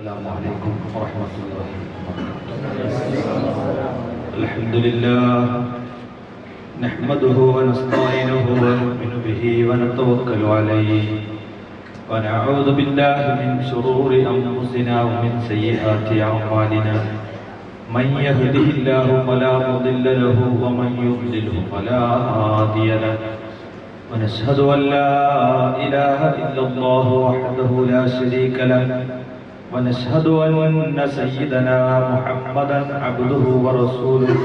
السلام عليكم ورحمة الله وبركاته. الحمد لله نحمده ونستعينه ونؤمن به ونتوكل عليه ونعوذ بالله من شرور أنفسنا ومن سيئات أعمالنا من يهده الله فلا مضل له ومن يضلله فلا هادي له ونشهد أن لا إله إلا الله وحده لا شريك له ونشهد أن سيدنا محمدا عبده ورسوله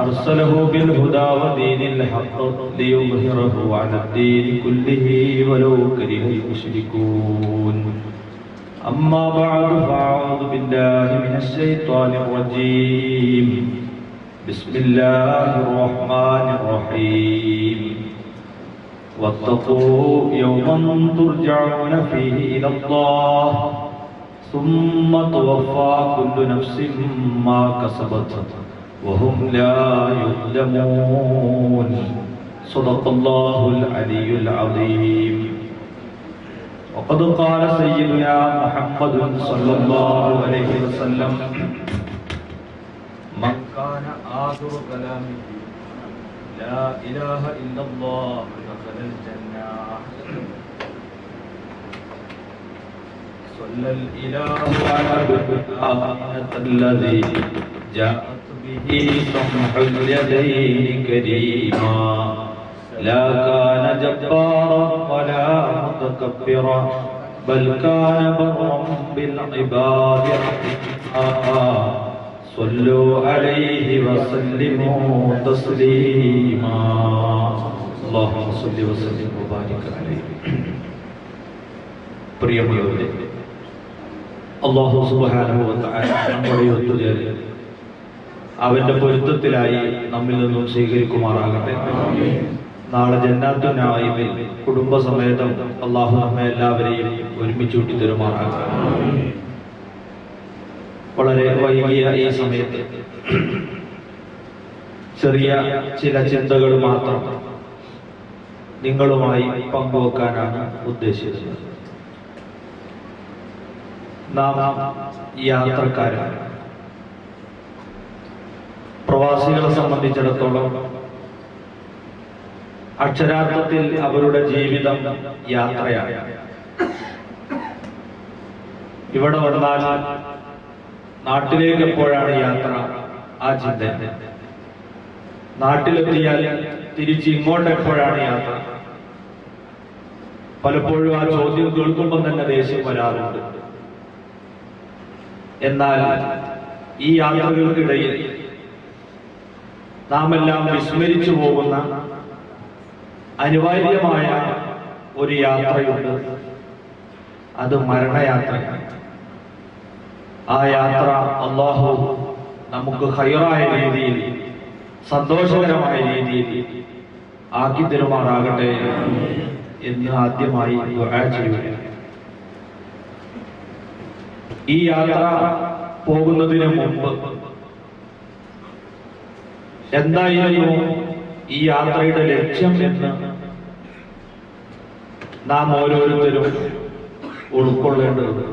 أرسله بالهدى ودين الحق ليظهره على الدين كله ولو كره المشركون. أما بعد فأعوذ بالله من الشيطان الرجيم. بسم الله الرحمن الرحيم. واتقوا يوما ترجعون فيه إلى الله ثم توفى كل نفس ما كسبت وهم لا يظلمون. صدق الله العلي العظيم. وقد قال سيدنا محمد صلى الله عليه وسلم: من كان آخر كلامه لا إله إلا الله دخل الجنة. صلى الإله على الآية الذي جاءت به سمح اليدين كريما لا كان جبارا ولا متكبرا بل كان برا بالعباد رحيما. صلوا عليه وسلموا تسليما. اللهم صل وسلم وبارك عليه. പ്രിയമുള്ളവരെ, അല്ലാഹു സുബ്ഹാനഹു വ തആല നമ്മളെ ഒത്തുചേർന്ന് അവന്റെ പൊരുത്തത്തിലായി നമ്മിൽ നിന്നും സ്വീകരിക്കുമാറാകട്ടെ. നാളെ ജന്നാത്തുൻ നഈമിൽ കുടുംബസമേതം അല്ലാഹു നമ്മെ എല്ലാവരെയും ഒരുമിച്ച് കൂട്ടി തരുമാറാകട്ടെ. വളരെ വൈകിയ ഈ സമയത്ത് ചെറിയ ചില ചിന്തകൾ മാത്രം നിങ്ങളുമായി പങ്കുവെക്കാനാണ് ഉദ്ദേശിച്ചത്. നാം യാത്രക്കാരാണ്. പ്രവാസികളെ സംബന്ധിച്ചിടത്തോളം അക്ഷരാർത്ഥത്തിൽ അവരുടെ ജീവിതം യാത്രയാണ്. ഇവിടെ വന്നാൽ നാട്ടിലേക്ക് എപ്പോഴാണ് യാത്ര? ആ ചിന്ത. നാട്ടിലെത്തിയാൽ തിരിച്ച് ഇങ്ങോട്ട് എപ്പോഴാണ് യാത്ര? പലപ്പോഴും ആ ചോദ്യം കേൾക്കുമ്പോൾ തന്നെ ദേഷ്യം വരാറുണ്ട്. എന്നാൽ ഈ യാത്രകൾക്കിടയിൽ നാം എല്ലാം വിസ്മരിച്ചു പോകുന്ന അനിവാര്യമായ ഒരു യാത്രയുണ്ട്. അത് മരണയാത്രയാണ്. ആ യാത്ര അല്ലാഹു നമുക്ക് ഖൈറായ രീതിയിൽ, സന്തോഷകരമായ രീതിയിൽ ആക്കി തരുമാറാകട്ടെ എന്ന് ആദ്യമായി ദുആ ചെയ്യുകയാണ്. ഈ യാത്ര പോകുന്നതിന് മുമ്പ് എന്തായിരുന്നു ഈ യാത്രയുടെ ലക്ഷ്യം എന്ന് നാം ഓരോരുത്തരും ഉൾക്കൊള്ളേണ്ടതുണ്ട്.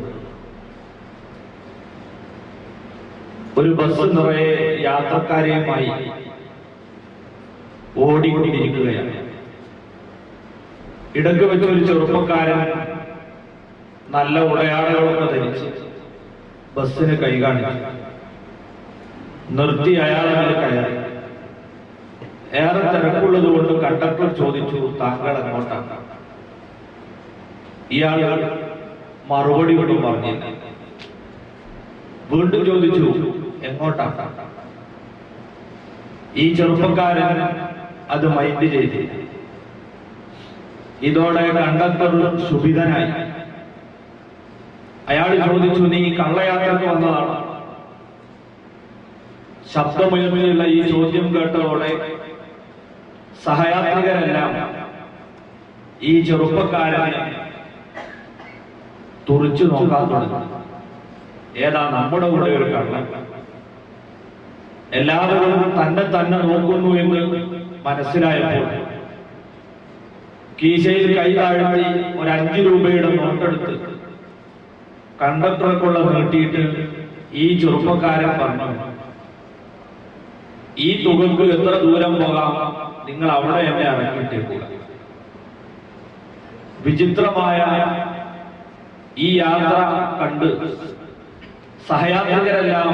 ഒരു ബസ് നിറയെ യാത്രക്കാരെയുമായി ഓടിക്കൊണ്ടിരിക്കുകയാണ്. ഇടയ്ക്ക് വെച്ചൊരു ചെറുപ്പക്കാരൻ നല്ല ഉടയാടകളൊക്കെ ധരിച്ച് ബസ്സിന് കൈ കാണിച്ചു. നിർത്തി അയാളെ കയറി. ഏറെ തിരക്കുള്ളത് കൊണ്ട് കണ്ടക്ടർ ചോദിച്ചു, താങ്കൾ എങ്ങോട്ടാണ്? ഇയാൾ മറുപടി ഒന്നും പറഞ്ഞില്ല. വീണ്ടും ചോദിച്ചു, എങ്ങോട്ടാണ്? ഈ ചെറുപ്പക്കാരൻ അത് മൈൻഡ് ചെയ്തില്ല. ഇതോടെ കണ്ടക്ടർ ശുഭിതനായി. അയാൾ ചോദിച്ചു, നീ കള്ളയാത്രക്ക് വന്നതാണ്? ശബ്ദമുയർത്തിയുള്ള ഈ ചോദ്യം കേട്ടതോടെ സഹയാത്രികരെല്ലാം ഈ ചെറുപ്പക്കാരനെ തുറിച്ചു നോക്കാൻ തുടങ്ങി. ഏതാ നമ്മുടെ കൂടെ ഒരു കള്ളൻ? എല്ലാവരും തന്നെ നോക്കുന്നു എന്ന് മനസ്സിലായപ്പോൾ കീശയിൽ കൈ താഴ്ത്തി ഒരു 5 രൂപയുടെ നോട്ടെടുത്ത് കണ്ടക്ടർക്കുള്ള നീട്ടിയിട്ട് ഈ ചെറുപ്പക്കാരൻ പറഞ്ഞു, ഈ തുകക്ക് എത്ര ദൂരം പോകാം, നിങ്ങൾ അവിടെ എന്നെ ഇറക്കിയിട്ടേക്കുക. വിചിത്രമായ ഈ യാത്ര കണ്ട് സഹയാത്രികരെല്ലാം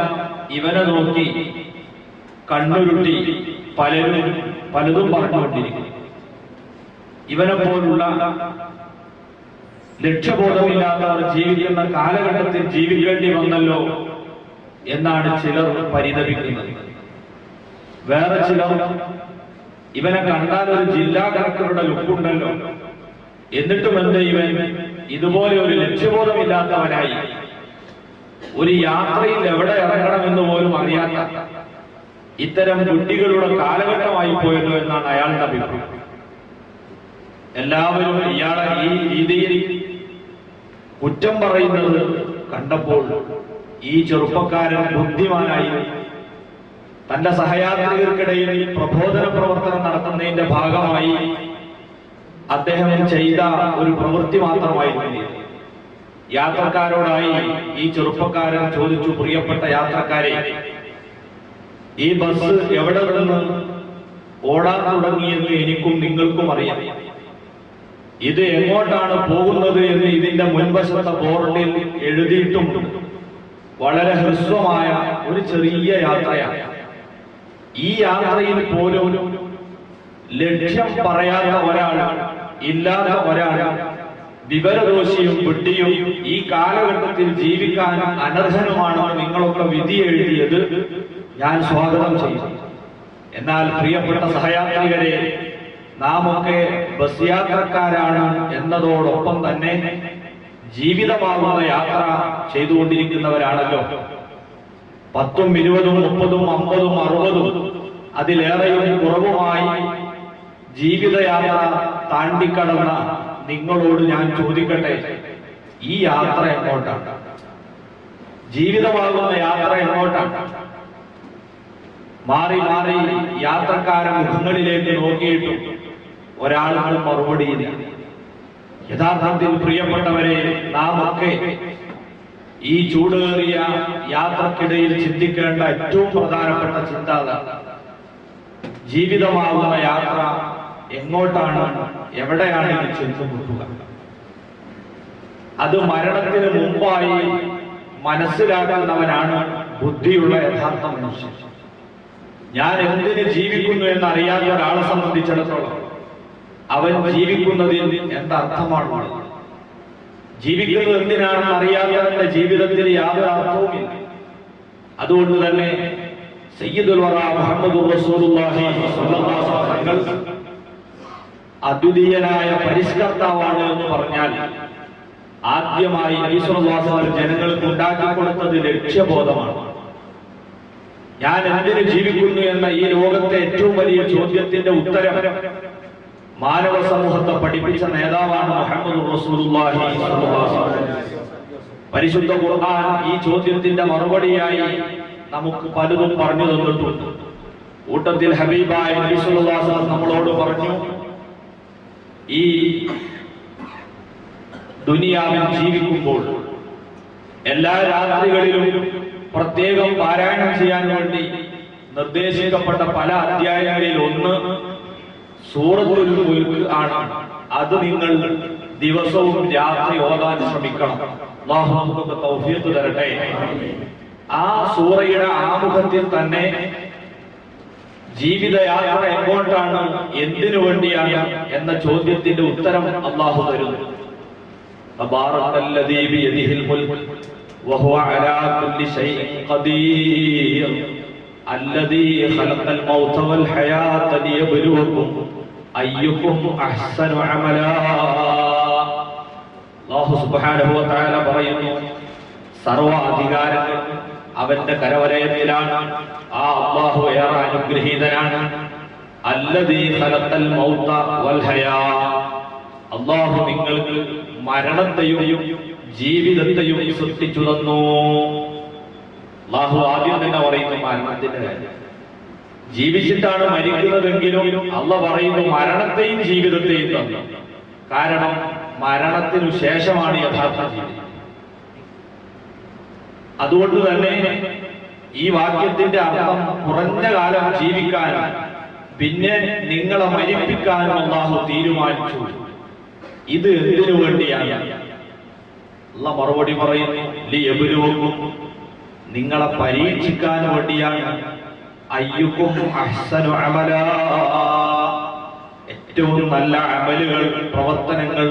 ഇവനെ നോക്കി കണ്ണുരുട്ടി പലതും പറഞ്ഞുകൊണ്ടിരിക്കും. ഇവനെ പോലുള്ള ലക്ഷ്യബോധമില്ലാത്തവർ ജീവിക്കുന്ന കാലഘട്ടത്തിൽ ജീവിക്കേണ്ടി വന്നല്ലോ എന്നാണ് ചിലർ പരിതപിക്കുന്നത്. വേറെ ചിലർ ഇവനെ കണ്ടാൽ ഒരു ജില്ലാ കളക്ടറുടെ ലുക്കുണ്ടല്ലോ, എന്നിട്ടും എന്താ ഇവൻ ഇതുപോലെ ഒരു ലക്ഷ്യബോധമില്ലാത്തവനായി ഒരു യാത്രയിൽ എവിടെ ഇറങ്ങണമെന്ന് പോലും അറിയാത്ത ഇത്തരം കുട്ടികളുടെ കാലഘട്ടമായി പോയല്ലോ എന്നാണ് അയാളുടെ അഭിപ്രായം. എല്ലാവരും ഇയാളെ ഈ രീതിയിൽ കുറ്റം പറയുന്നത് കണ്ടപ്പോൾ ഈ ചെറുപ്പക്കാരൻ ബുദ്ധിമാനായി തന്റെ സഹയാത്രികർക്കിടയിൽ പ്രബോധന പ്രവർത്തനം നടത്തുന്നതിന്റെ ഭാഗമായി അദ്ദേഹം ചെയ്ത ഒരു പ്രവൃത്തി മാത്രമായിരുന്നു. യാത്രക്കാരോടായി ഈ ചെറുപ്പക്കാരൻ ചോദിച്ചു, പ്രിയപ്പെട്ട യാത്രക്കാരെ, ഈ ബസ് എവിടെ നിന്ന് ഓടാൻ തുടങ്ങിയെന്ന് എനിക്കും നിങ്ങൾക്കും അറിയാം. ഇത് എങ്ങോട്ടാണ് പോകുന്നത് എന്ന് ഇതിന്റെ മുൻവശത്തെ ബോർഡിൽ എഴുതിയിട്ടുമുണ്ട്. വളരെ ഹ്രസ്വമായ ഒരു ചെറിയ യാത്രയാണ്. ഈ യാത്രയിൽ പോലും ലക്ഷ്യം പറയാത്ത ഒരാൾ, ഇല്ലാത്ത ഒരാൾ, വിവരദോഷിയും വിഡ്ഢിയും ഈ കാലഘട്ടത്തിൽ ജീവിക്കാൻ അനർഹനുമാണെന്ന് നിങ്ങളൊക്കെ വിധി എഴുതിയത് ഞാൻ സ്വാഗതം ചെയ്യും. എന്നാൽ പ്രിയപ്പെട്ട സഹയാത്രികരെ, നാം ഒക്കെ ബസ് യാത്രക്കാരാണ് എന്നതോടൊപ്പം തന്നെ ജീവിതമാകുന്ന യാത്ര ചെയ്തുകൊണ്ടിരിക്കുന്നവരാണല്ലോ. 10ഉം 20ഉം 30ഉം 50ഉം 60ഉം അതിലേറെയും കുറവുമായി ജീവിതയാത്ര താണ്ടിക്കടന്ന നിങ്ങളോട് ഞാൻ ചോദിക്കട്ടെ, ഈ യാത്ര എങ്ങോട്ടാണ്? ജീവിതമാകുന്ന യാത്ര എങ്ങോട്ടാണ്? മാറി മാറി യാത്രക്കാരെ മുഖങ്ങളിലേക്ക് നോക്കിയിട്ടും ഒരാളും മറുപടിയില്ല. യഥാർത്ഥത്തിൽ പ്രിയപ്പെട്ടവരെ, നാം ഒക്കെ ഈ ചൂടേറിയ യാത്രക്കിടയിൽ ചിന്തിക്കേണ്ട ഏറ്റവും പ്രധാനപ്പെട്ട ചിന്ത ജീവിതമാകുന്ന യാത്ര എങ്ങോട്ടാണ്, എവിടെയാണ് ഇത് ചെന്നുമുട്ടുക? അത് മരണത്തിന് മുമ്പായി മനസ്സിലാക്കുന്നവനാണ് ബുദ്ധിയുള്ള യഥാർത്ഥ മനുഷ്യൻ. ഞാൻ എന്തിന് ജീവിക്കുന്നു എന്നറിയാത്ത ഒരാളെ സംബന്ധിച്ചിടത്തോളം അവൻ ജീവിക്കുന്നതിൽ എന്തർത്ഥമാണ്? ജീവിക്കുന്നത് എന്തിനാണെന്ന് അറിയാത്തവന്റെ ജീവിതത്തിൽ യാതൊരു അർത്ഥവുമില്ല. അതുകൊണ്ട് തന്നെ സയ്യിദുൽ വറ മുഹമ്മദുർ റസൂലുള്ളാഹി സ്വല്ലല്ലാഹു അലൈഹി വസല്ലം അദ്വിതീയനായ പരിഷ്കർത്താവാണ് എന്ന് പറഞ്ഞാൽ ആദ്യമായി നബി സ്വല്ലല്ലാഹു അലൈഹി വസല്ലം ജനങ്ങൾക്ക് ഉണ്ടാക്കി കൊടുത്തത് ലക്ഷ്യബോധമാണ്. ഞാൻ എന്തിന് ജീവിക്കുന്നു എന്ന ഈ ലോകത്തെ ഏറ്റവും വലിയ ചോദ്യത്തിന്റെ ഉത്തരം മാനവ സമൂഹത്തെ പഠിപ്പിച്ച നേതാവാണ് മുഹമ്മദുർ റസൂലുള്ളാഹി സ്വല്ലല്ലാഹു അലൈഹി വസല്ലം. പരിശുദ്ധ ഖുർആൻ ഈ ചോദ്യത്തിന്റെ മറുപടിയായി നമുക്ക് പലതും പറഞ്ഞു തന്നിട്ടുണ്ട്. കൂട്ടത്തിൽ ഹബീബായ നബി സ്വല്ലല്ലാഹു അലൈഹി വസല്ലം നമ്മളോട് പറഞ്ഞു, ഈ ദുനിയാവിൽ ജീവിക്കുമ്പോൾ എല്ലാ രാത്രികളിലും പ്രത്യേകം പാരായണം ചെയ്യാൻ വേണ്ടി നിർദ്ദേശിക്കപ്പെട്ട പല അധ്യായങ്ങളിൽ ഒന്ന് സൂറത്തുൽ മുൽക്ക് ആണ്. അത് നിങ്ങൾ ദിവസവും രാത്രി ഓതാൻ ശ്രമിക്കണം. അല്ലാഹു നമുക്ക് തൗഫീഖ് തരട്ടെ. ആ സൂറയുടെ ആമുഖത്തിൽ തന്നെ ജീവിതയാത്ര എങ്ങോട്ടാണ്, എന്തിനു വേണ്ടിയാണ് എന്ന ചോദ്യത്തിന്റെ ഉത്തരം അല്ലാഹു തരുന്നു. തബാറകല്ലദീ ബിയദിഹിൽ മുൽക്ക് വഹുവ അലാ കുല്ലി ശൈഇൻ ഖദീർ അല്ലദീ ഖലഖൽ മൗത വൽ ഹയാത ലിയബ്ലുവകും അയ്യുക്കും അഹ്സനു അമലാ. അല്ലാഹു സുബ്ഹാനഹു വ തആല പറയുന്നു, സർവ അധികാരങ്ങൾ അവന്റെ കരവലയത്തിലാണ്. ആ അല്ലാഹു ഏറെ അനുഗ്രഹീതനാണ്. അല്ലദീ ഖലഖൽ മൗത വൽ ഹയാ, അല്ലാഹു നിങ്ങൾക്ക് മരണത്തെയും ജീവിതത്തെയും സൃഷ്ടിച്ചു തന്നു. അല്ലാഹു ആദ്യം തന്നെ പറയുന്നു മരണത്തിന്റെ കാര്യം. ജീവിച്ചിട്ടാണ് മരിക്കുന്നതെങ്കിലും അല്ലാഹു പറയുന്നു മരണത്തെയും ജീവിതത്തെയും തന്നു. കാരണം മരണത്തിനു ശേഷമാണ് യഥാർത്ഥ ജീവിതം. അതുകൊണ്ട് തന്നെ ഈ വാക്യത്തിന്റെ അർത്ഥം കുറഞ്ഞ കാലം ജീവിക്കാനും പിന്നെ നിങ്ങളെ മരിപ്പിക്കാനും അല്ലാഹു തീരുമാനിച്ചു. ഇത് എന്തിനു വേണ്ടിയാണ്? അല്ലാഹു മറുപടി പറയുന്നു, ലിയബ്ലുവക്കും, നിങ്ങളെ പരീക്ഷിക്കാൻ വേണ്ടിയാണ്. അയ്യുക്കും അഹ്സനു അമലാ, ഏറ്റവും നല്ല അമലുകൾ, പ്രവർത്തനങ്ങൾ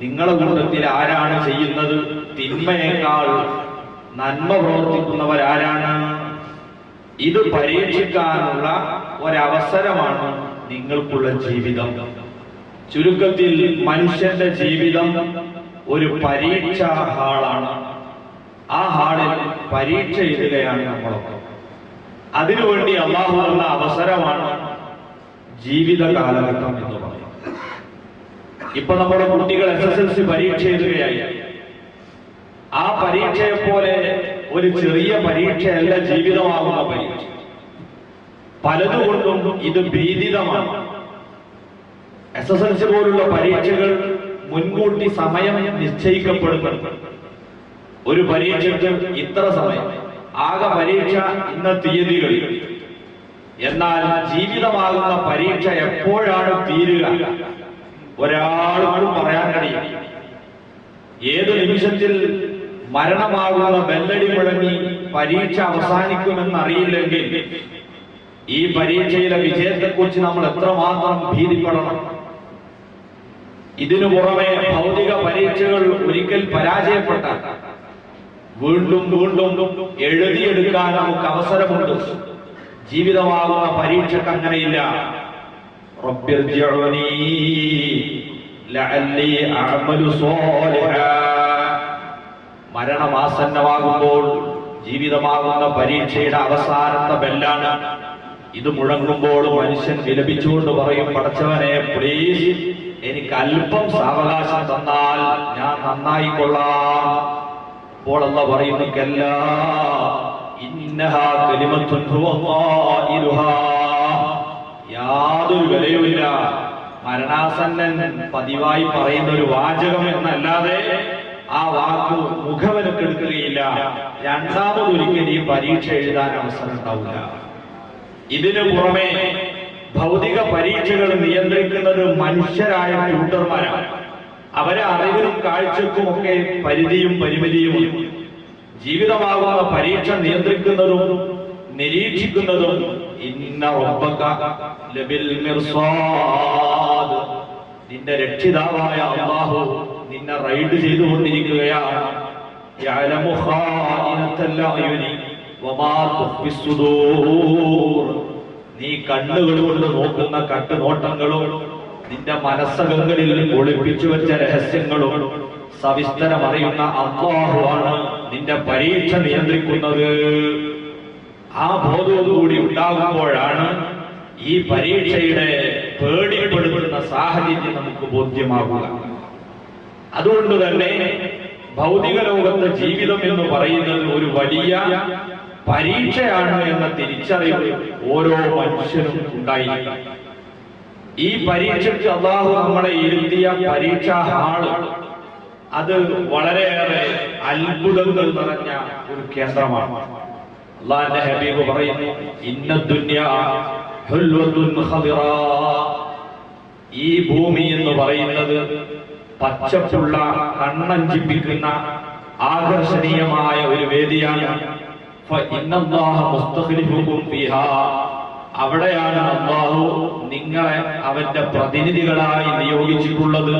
നിങ്ങളെ കൂട്ടത്തിൽ ആരാണ് ചെയ്യുന്നത്? തിന്മയേക്കാൾ നന്മ പ്രവർത്തിക്കുന്നവരാരാണ്? ഇത് പരീക്ഷിക്കാനുള്ള ഒരവസരമാണ് നിങ്ങൾക്കുള്ള ജീവിതം. ചുരുക്കത്തിൽ മനുഷ്യന്റെ ജീവിതം ഒരു പരീക്ഷാ ഹാളാണ്. ആ ഹാളിൽ പരീക്ഷ എഴുതുകയാണ് നമ്മളൊക്കെ. അതിനുവേണ്ടി അല്ലാഹു തന്ന അവസരമാണ് ജീവിത കാലഘട്ടം എന്ന് പറയുന്നത്. ഇപ്പൊ നമ്മുടെ കുട്ടികൾ SSLC പരീക്ഷ എഴുതുകയായി. ആ പരീക്ഷയെ പോലെ ഒരു ചെറിയ പരീക്ഷയല്ല ജീവിതമാകുന്ന പരീക്ഷ. പലതുകൊണ്ടും ഇത് ഭീതിതമാണ്. SSLC പോലുള്ള പരീക്ഷകൾ മുൻകൂട്ടി സമയം നിശ്ചയിക്കപ്പെടുന്നുണ്ട്. ഒരു പരീക്ഷയ്ക്ക് ഇത്ര സമയം, ആകെ പരീക്ഷ ഇന്ന തീയതികളിൽ. എന്നാൽ ജീവിതമാകുന്ന പരീക്ഷ എപ്പോഴാണ് തീരുക ഒരാൾക്കും പറയാൻ കഴിയും. ഏതു നിമിഷത്തിൽ മരണമാകുന്ന ബെല്ലടി മുഴങ്ങി പരീക്ഷ അവസാനിക്കുമെന്നറിയില്ലെങ്കിൽ ഈ പരീക്ഷയിലെ വിജയത്തെക്കുറിച്ച് നമ്മൾ എത്രമാത്രം ഭീതിപ്പെടണം. ഇതിനു പുറമെ ഭൗതിക പരീക്ഷകൾ ഒരിക്കൽ പരാജയപ്പെട്ടാൽ വീണ്ടും വീണ്ടും എഴുതിയെടുക്കാൻ നമുക്ക് അവസരമുണ്ട്. ജീവിതമാകുന്ന പരീക്ഷക്ക് അങ്ങനെയില്ല. റബ്ബിർജിഉനി ലഅല്ലി അഅമലു സ്വാലിഹാ. മരണമാസന്നമാകുമ്പോൾ ജീവിതമാകുന്ന പരീക്ഷയുടെ അവസാനത്തെ ബെല്ലാണ്. ഇത് മുഴങ്ങുമ്പോൾ മനുഷ്യൻ വിലപിച്ചുകൊണ്ട് പറയും, പടച്ചവനെ പ്ലീസ് എനിക്ക് അല്പം സാവകാശം തന്നാൽ ഞാൻ നന്നായിക്കൊള്ളാം. അപ്പോൾ അല്ലാഹു പറയുന്നു, കല്ലാ ഇന്നഹാ കലിമത്തുൻ ഹുവ ഖായിലുഹാ. യാതൊരു വിലയുമില്ല. മരണാസന്നൻ പതിവായി പറയുന്ന ഒരു വാചകം എന്നല്ലാതെ ആ വാക്ക് മുഖവിലക്കെടുക്കുകയില്ല. രണ്ടാമതൊരിക്കൽ ഈ പരീക്ഷ എഴുതാൻ അവസരം ഉണ്ടാവില്ല. ഇതിനു പുറമെ ഭൗതിക പരീക്ഷകൾ നിയന്ത്രിക്കുന്നത് മനുഷ്യരായ ട്യൂട്ടർമാരാണ്. അവരെ അറിവിനും കാഴ്ചക്കും ഒക്കെ പരിധിയും പരിമിതിയും. ജീവിതമാകുന്ന പരീക്ഷ നിയന്ത്രിക്കുന്നതും നിരീക്ഷിക്കുന്നതും ഇന്ന റബ്ബക ലബിൽ മിർസാദ്, നിന്റെ രക്ഷിതാവായ അല്ലാഹു നിന്നെ റൈഡ് ചെയ്തുകൊണ്ടിരിക്കുകയാണ്. യഅലമു ഖായിനത്തൽ അയുനി വമാ തുഖ്ഫി സുദൂർ. നീ കണ്ണുകൾ കൊണ്ട് നോക്കുന്ന കട്ടുനോട്ടങ്ങളും നിന്റെ മനസ്സകങ്ങളിൽ ഒളിപ്പിച്ചു വെച്ച രഹസ്യങ്ങളും സവിസ്തരം അറിയുന്ന അല്ലാഹുവാണ് നിന്റെ പരീക്ഷ നിയന്ത്രിക്കുന്നത്. ആ ബോധവും കൂടി ഉണ്ടാകുമ്പോഴാണ് ഈ പരീക്ഷയുടെ പേടിപ്പെടുത്തുന്ന സാഹചര്യം നമുക്ക് ബോധ്യമാകുക. അതുകൊണ്ട് തന്നെ ഭൗതിക ലോകത്തെ ജീവിതം എന്ന് പറയുന്നത് ഒരു വലിയ പരീക്ഷയാണ് എന്ന തിരിച്ചറിവ് ഓരോ മനുഷ്യനും ഉണ്ടായിരിക്കും. ഈ പരീക്ഷയ്ക്ക് അല്ലാഹു നമ്മളെ ഇരുത്തിയ പരീക്ഷാ ഹാള് അത് വളരെയേറെ അത്ഭുതങ്ങൾ നിറഞ്ഞ ഒരു കേന്ദ്രമാണ്. അല്ലാഹുവിന്റെ ഹബീബ് പറയുന്നു, ഇന്ന ദുനിയ ഹുൽവത്തുൻ ഖദിറാ. ഈ ഭൂമി എന്ന് പറയുന്നത് പച്ചപ്പുള്ള, കണ്ണഞ്ചിപ്പിക്കുന്ന, ആകർഷണീയമായ ഒരു വേദിയാണ്. ഫഇന്നല്ലാഹ മുസ്തഖ്ലിഫുകും ഫീഹാ. അവിടെയാണ് അല്ലാഹു നിങ്ങളെ അവന്റെ പ്രതിനിധികളായി നിയോഗിച്ചിട്ടുള്ളത്.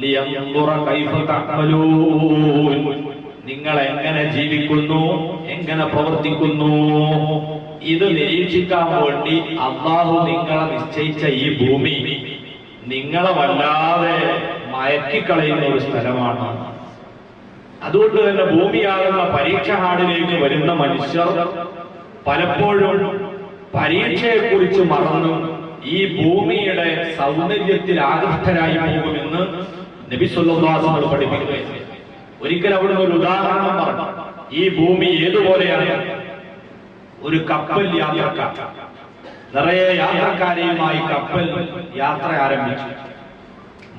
ലിയൻദുറ കൈഫ തഅമലൂൻ. നിങ്ങൾ എങ്ങനെ ജീവിക്കുന്നു, എങ്ങനെ പ്രവർത്തിക്കുന്നു, ഇത് നിരീക്ഷിക്കാൻ വേണ്ടി അല്ലാഹു നിങ്ങളെ നിശ്ചയിച്ച ഈ ഭൂമി നിങ്ങളെ വല്ലാതെ മയക്കിക്കളയുന്ന ഒരു സ്ഥലമാണ്. അതുകൊണ്ട് തന്നെ ഭൂമിയാകുന്ന പരീക്ഷ ഹാളിലേക്ക് വരുന്ന മനുഷ്യർ പലപ്പോഴും പരീക്ഷയെക്കുറിച്ച് മറന്നു ഈ ഭൂമിയുടെ സൗന്ദര്യത്തിൽ ആകൃഷ്ടരായി പോകുമെന്ന് നബി സല്ലല്ലാഹു അലൈഹി വസല്ലം പഠിപ്പിക്കുകയാണ്. ഒരിക്കൽ അവിടുന്ന് ഒരു ഉദാഹരണം പറഞ്ഞു. ഈ ഭൂമി ഏതുപോലെയാണ്? ഒരു കപ്പൽ യാത്രക്കാർ, നിറയെ യാത്രക്കാരെയുമായി കപ്പൽ യാത്ര ആരംഭിച്ചു.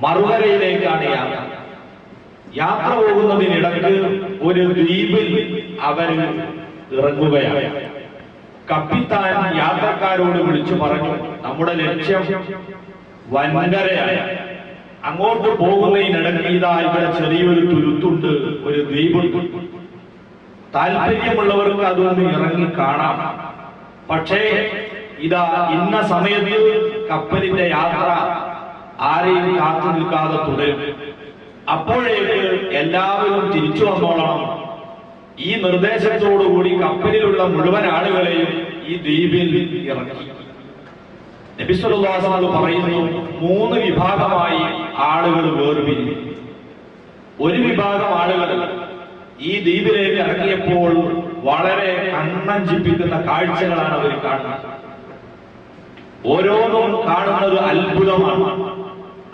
മറുകരയിലേക്കാണ് യാത്ര. യാത്ര പോകുന്നതിനിടക്ക് ഒരു ദ്വീപിൽ അവർ ഇറങ്ങുകയാണ്. കപ്പിത്താൻ യാത്രക്കാരോട് വിളിച്ചു പറഞ്ഞു, നമ്മുടെ ലക്ഷ്യം വൻകരയാണ്. അങ്ങോട്ട് പോകുന്നതിനിടയ്ക്ക് ഇതാ ഇവിടെ ചെറിയൊരു തുരുത്തുണ്ട്, ഒരു ദ്വീപുണ്ട്. താല്പര്യമുള്ളവർക്ക് അതൊന്ന് ഇറങ്ങി കാണാം. പക്ഷേ ഇതാ ഇന്ന സമയത്ത് കപ്പലിന്റെ യാത്ര ആരെയും കാത്തു നിൽക്കാതെ തുടരും. അപ്പോഴേക്ക് എല്ലാവരും തിരിച്ചു വന്നോളണം. ഈ നിർദ്ദേശത്തോടുകൂടി കപ്പലിലുള്ള മുഴുവൻ ആളുകളെയും ഈ ദ്വീപിൽ ഇറക്കി. നബി സല്ലല്ലാഹു അലൈഹി വസല്ലം പറയുന്നു, 3 വിഭാഗമായി ആളുകൾ വേർപിരിഞ്ഞു. ഒരു വിഭാഗം ആളുകൾ ഈ ദ്വീപിലേക്ക് ഇറങ്ങിയപ്പോൾ വളരെ കണ്ണഞ്ചിപ്പിക്കുന്ന കാഴ്ചകളാണ് അവർ കാണുന്നത്. ഓരോന്നും കാണുന്നത് അത്ഭുതമാണ്.